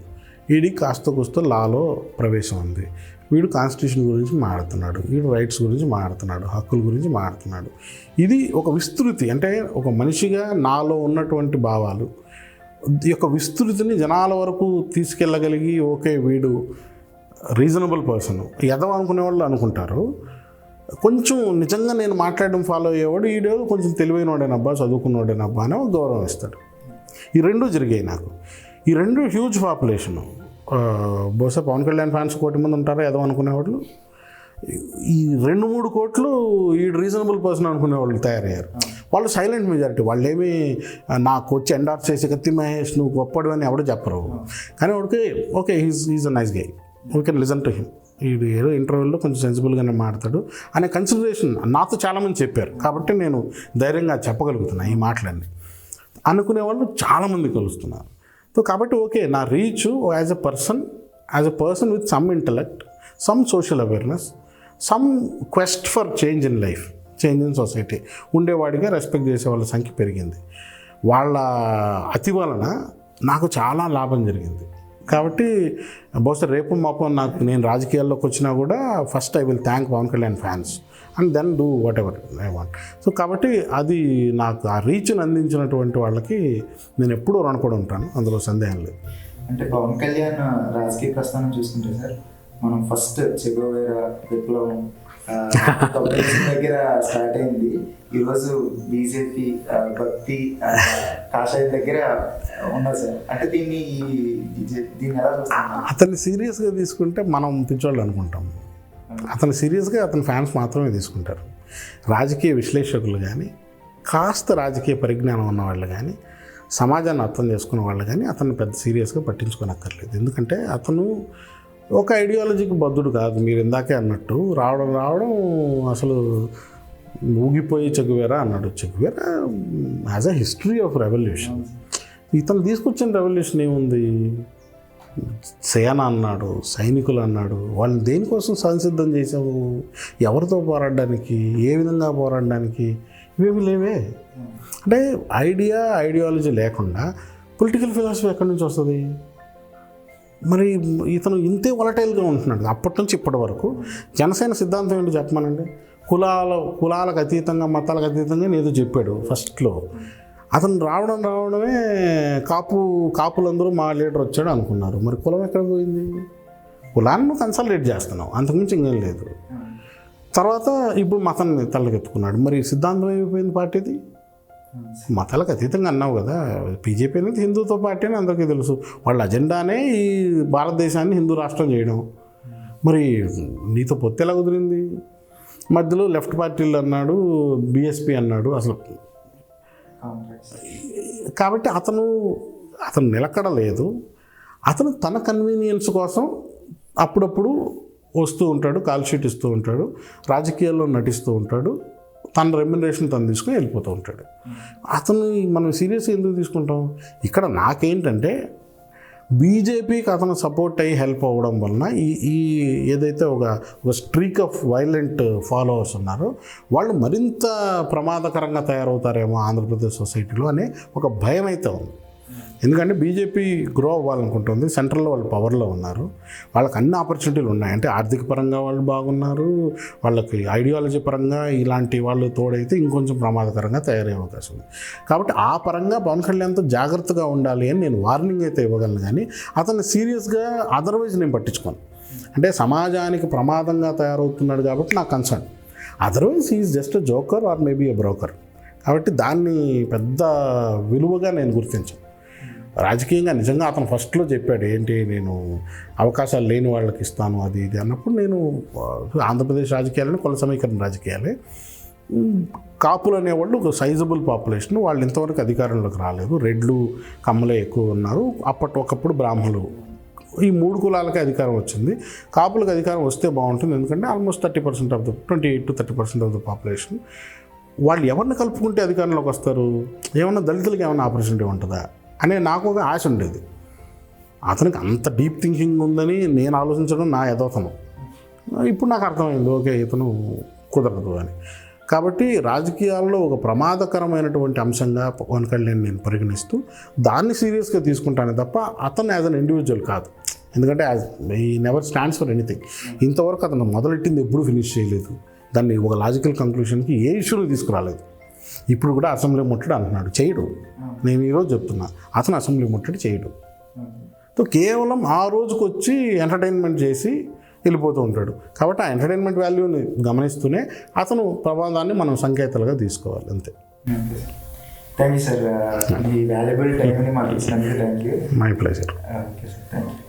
వీడికి కాస్త కూస్తో లాలో ప్రవేశం ఉంది, వీడు కాన్స్టిట్యూషన్ గురించి మాట్లాడుతున్నాడు, వీడు రైట్స్ గురించి మాట్లాడుతున్నాడు, హక్కుల గురించి మాట్లాడుతున్నాడు. ఇది ఒక విస్తృతి, అంటే ఒక మనిషిగా నాలో ఉన్నటువంటి భావాలు ఈ యొక్క విస్తృతిని జనాల వరకు తీసుకెళ్ళగలిగి, ఓకే వీడు రీజనబుల్ పర్సన్, ఎదవ అనుకునే వాళ్ళు అనుకుంటారు. కొంచెం నిజంగా నేను మాట్లాడడం ఫాలో అయ్యేవాడు వీడియో కొంచెం తెలివైనవాడేనబ్బా, చదువుకున్నవాడేనబ్బా అని గౌరవం ఇస్తాడు. ఈ రెండు జరిగాయి నాకు. ఈ రెండు హ్యూజ్ పాపులేషను. బహుశా పవన్ కళ్యాణ్ ఫ్యాన్స్ 1 కోటి మంది ఉంటారా ఎదవ అనుకునేవాళ్ళు. ఈ 2-3 కోట్లు ఈ రీజనబుల్ పర్సన్ అనుకునేవాళ్ళు తయారయ్యారు. వాళ్ళు సైలెంట్ మెజారిటీ. వాళ్ళు ఏమి నాకు వచ్చి ఎండార్స్ చేసి కత్తి మహేష్ నువ్వు గొప్పడు అని ఎవడో చెప్పరు. కానీ వాడికి okay is a nice guy, we can listen to him, వీడు ఏదో ఇంటర్వ్యూలో కొంచెం సెన్సిబుల్గానే మాట్లాడతాడు అనే కన్సిడరేషన్ నాతో చాలామంది చెప్పారు. కాబట్టి నేను ధైర్యంగా చెప్పగలుగుతున్నా ఈ మాటలన్నీ. అనుకునేవాళ్ళు చాలామంది కలుస్తున్నారు. సో కాబట్టి ఓకే, నా reach as a person with some intellect, some social awareness, some quest for change in life, change in society ఉండేవాడిగా రెస్పెక్ట్ చేసే వాళ్ళ సంఖ్య పెరిగింది. వాళ్ళ అతి వలన నాకు చాలా లాభం జరిగింది. కాబట్టి బహుశా రేపు మాపం నేను రాజకీయాల్లోకి వచ్చినా కూడా first I will thank Pawan Kalyan fans and then do whatever I want. So కాబట్టి అది నాకు ఆ రీచ్ని అందించినటువంటి వాళ్ళకి నేను ఎప్పుడూ రుణపడి ఉంటాను, అందులో సందేహం లేదు. అంటే పవన్ కళ్యాణ్ రాజకీయ ప్రస్థానం చూసుకుంటే సార్, మనం ఫస్ట్ చెగోవేరా, విప్లవం, కాంపిటీషన్ దగ్గర స్టార్ట్ అయింది. ఈరోజు బీజేపీ భక్తి కాషాయం దగ్గర ఉన్నారు సార్. అంటే దీన్ని ఎలా చూస్తున్నారు? అతన్ని సీరియస్గా తీసుకుంటే మనం పిచ్చోళ్ళు అనుకుంటాం. అతను సీరియస్గా అతని ఫ్యాన్స్ మాత్రమే తీసుకుంటారు. రాజకీయ విశ్లేషకులు కానీ, కాస్త రాజకీయ పరిజ్ఞానం ఉన్న వాళ్ళు కానీ, సమాజాన్ని అర్థం చేసుకున్న వాళ్ళు కానీ అతన్ని పెద్ద సీరియస్గా పట్టించుకోనక్కర్లేదు. ఎందుకంటే అతను ఒక ఐడియాలజీకి బద్ధుడు కాదు. మీరు ఇందాకే అన్నట్టు రావడం అసలు ఊగిపోయి చెగువేరా అన్నాడు. Che Guevara as a history of revolution. ఇతను తీసుకొచ్చిన రెవల్యూషన్ ఏముంది? సేన అన్నాడు, సైనికులు అన్నాడు. వాళ్ళని దేనికోసం సంసిద్ధం చేసావు? ఎవరితో పోరాడడానికి, ఏ విధంగా పోరాడడానికి? ఇవేమి లేవే. అంటే ఐడియాలజీ లేకుండా పొలిటికల్ ఫిలాసఫీ ఎక్కడి నుంచి వస్తుంది? మరి ఇతను ఇంతే వలటైల్గా ఉంటున్నాడు అప్పటి నుంచి ఇప్పటి వరకు. జనసేన సిద్ధాంతం ఏంటి చెప్పమనండి? కులాలకు అతీతంగా, మతాలకు అతీతంగా ఏదో చెప్పాడు ఫస్ట్లో. అతను రావడమే కాపులందరూ మా లీడర్ వచ్చాడు అనుకున్నారు. మరి కులం ఎక్కడ పోయింది? కులాన్ని కన్సల్టేట్ చేస్తున్నావు, అంతకుమించి ఇంకేం లేదు. తర్వాత ఇప్పుడు మతాన్ని తలకెత్తుకున్నాడు. మరి సిద్ధాంతం ఏమైపోయింది పార్టీది? మతాలకు అతీతంగా అన్నావు కదా. బీజేపీ అనేది హిందూతో పార్టీ అని అందరికీ తెలుసు. వాళ్ళ అజెండానే ఈ భారతదేశాన్ని హిందూ రాష్ట్రం చేయడం. మరి నీతో పొత్తు ఎలా కుదిరింది? మధ్యలో లెఫ్ట్ పార్టీలు అన్నాడు, బీఎస్పీ అన్నాడు. అసలు కాబట్టి అతను నిలకడలేదు. అతను తన కన్వీనియన్స్ కోసం అప్పుడప్పుడు వస్తూ ఉంటాడు, కాల్ షీట్ ఇస్తూ ఉంటాడు, రాజకీయాల్లో నటిస్తూ ఉంటాడు, తన రెమ్యునరేషన్ తను తీసుకుని వెళ్ళిపోతూ ఉంటాడు. మనం సీరియస్గా ఎందుకు తీసుకుంటాం? ఇక్కడ నాకేంటంటే బీజేపీకి అతను సపోర్ట్ అయ్యి హెల్ప్ అవ్వడం వలన ఈ ఏదైతే ఒక స్ట్రీక్ ఆఫ్ వైలెంట్ ఫాలోవర్స్ ఉన్నారో వాళ్ళు మరింత ప్రమాదకరంగా తయారవుతారేమో ఆంధ్రప్రదేశ్ సొసైటీలో అనే ఒక భయం అయితే ఉంది. ఎందుకంటే బీజేపీ గ్రో అవ్వాలనుకుంటుంది. సెంట్రల్లో వాళ్ళు పవర్లో ఉన్నారు. వాళ్ళకి అన్ని ఆపర్చునిటీలు ఉన్నాయి. అంటే ఆర్థిక పరంగా వాళ్ళు బాగున్నారు, వాళ్ళకి ఐడియాలజీ పరంగా ఇలాంటి వాళ్ళు తోడైతే ఇంకొంచెం ప్రమాదకరంగా తయారయ్యే అవకాశం ఉంది. కాబట్టి ఆ పరంగా పవన్ కళ్యాణ్తో జాగ్రత్తగా ఉండాలి అని నేను వార్నింగ్ అయితే ఇవ్వగలను. కానీ అతన్ని సీరియస్గా అదర్వైజ్ నేను పట్టించుకోను. అంటే సమాజానికి ప్రమాదంగా తయారవుతున్నాడు కాబట్టి నాకు concern. Otherwise is just a joker or maybe a broker. కాబట్టి దాన్ని పెద్ద విలువగా నేను గుర్తించాను. రాజకీయంగా నిజంగా అతను ఫస్ట్లో చెప్పాడు, ఏంటి నేను అవకాశాలు లేని వాళ్ళకి ఇస్తాను అది ఇది అన్నప్పుడు నేను ఆంధ్రప్రదేశ్ రాజకీయాలని కుల సమీకరణ రాజకీయాలే. కాపులు అనేవాళ్ళు ఒక సైజబుల్ పాపులేషన్, వాళ్ళు ఇంతవరకు అధికారంలోకి రాలేదు. రెడ్లు కమ్మలే ఎక్కువ ఉన్నారు. ఒకప్పుడు బ్రాహ్మణులు, ఈ 3 కులాలకే అధికారం వచ్చింది. కాపులకు అధికారం వస్తే బాగుంటుంది. ఎందుకంటే almost 28% of the 30% of the population. వాళ్ళు ఎవరిని కలుపుకుంటే అధికారంలోకి వస్తారు? ఏమన్నా దళితులకి ఏమైనా ఆపర్చునిటీ ఉంటుందా అనే నాకు ఒక ఆశ ఉండేది. అతనికి అంత డీప్ థింకింగ్ ఉందని నేను ఆలోచించడం నా యథాతనం. ఇప్పుడు నాకు అర్థమైంది, ఓకే ఇతను కుదరదు అని. కాబట్టి రాజకీయాల్లో ఒక ప్రమాదకరమైనటువంటి అంశంగా పవన్ కళ్యాణ్ నేను పరిగణిస్తూ దాన్ని సీరియస్గా తీసుకుంటానే తప్ప అతను యాజ్ అన్ ఇండివిజువల్ కాదు. ఎందుకంటే ఈ నెవర్ స్టాండ్స్ ఫర్ ఎనీథింగ్. ఇంతవరకు అతను మొదలెట్టింది ఎప్పుడూ ఫినిష్ చేయలేదు. దాన్ని ఒక లాజికల్ కంక్లూషన్కి ఏ ఇష్యూని తీసుకురాలేదు. ఇప్పుడు కూడా అసెంబ్లీ ముట్టడి అంటున్నాడు, చేయడు. నేను ఈరోజు చెప్తున్నా, అతను అసెంబ్లీ ముట్టడి చేయడు. సో కేవలం ఆ రోజుకు వచ్చి ఎంటర్టైన్మెంట్ చేసి వెళ్ళిపోతూ ఉంటాడు. కాబట్టి ఆ ఎంటర్టైన్మెంట్ వాల్యూని గమనిస్తూనే అతను ప్రమాదాన్ని మనం సంకేతాలుగా తీసుకోవాలి, అంతే. Thank you sir, me valuable టైంని మాకు ఇచ్చినందుకు thank you. My pleasure. Okay sir, thank you.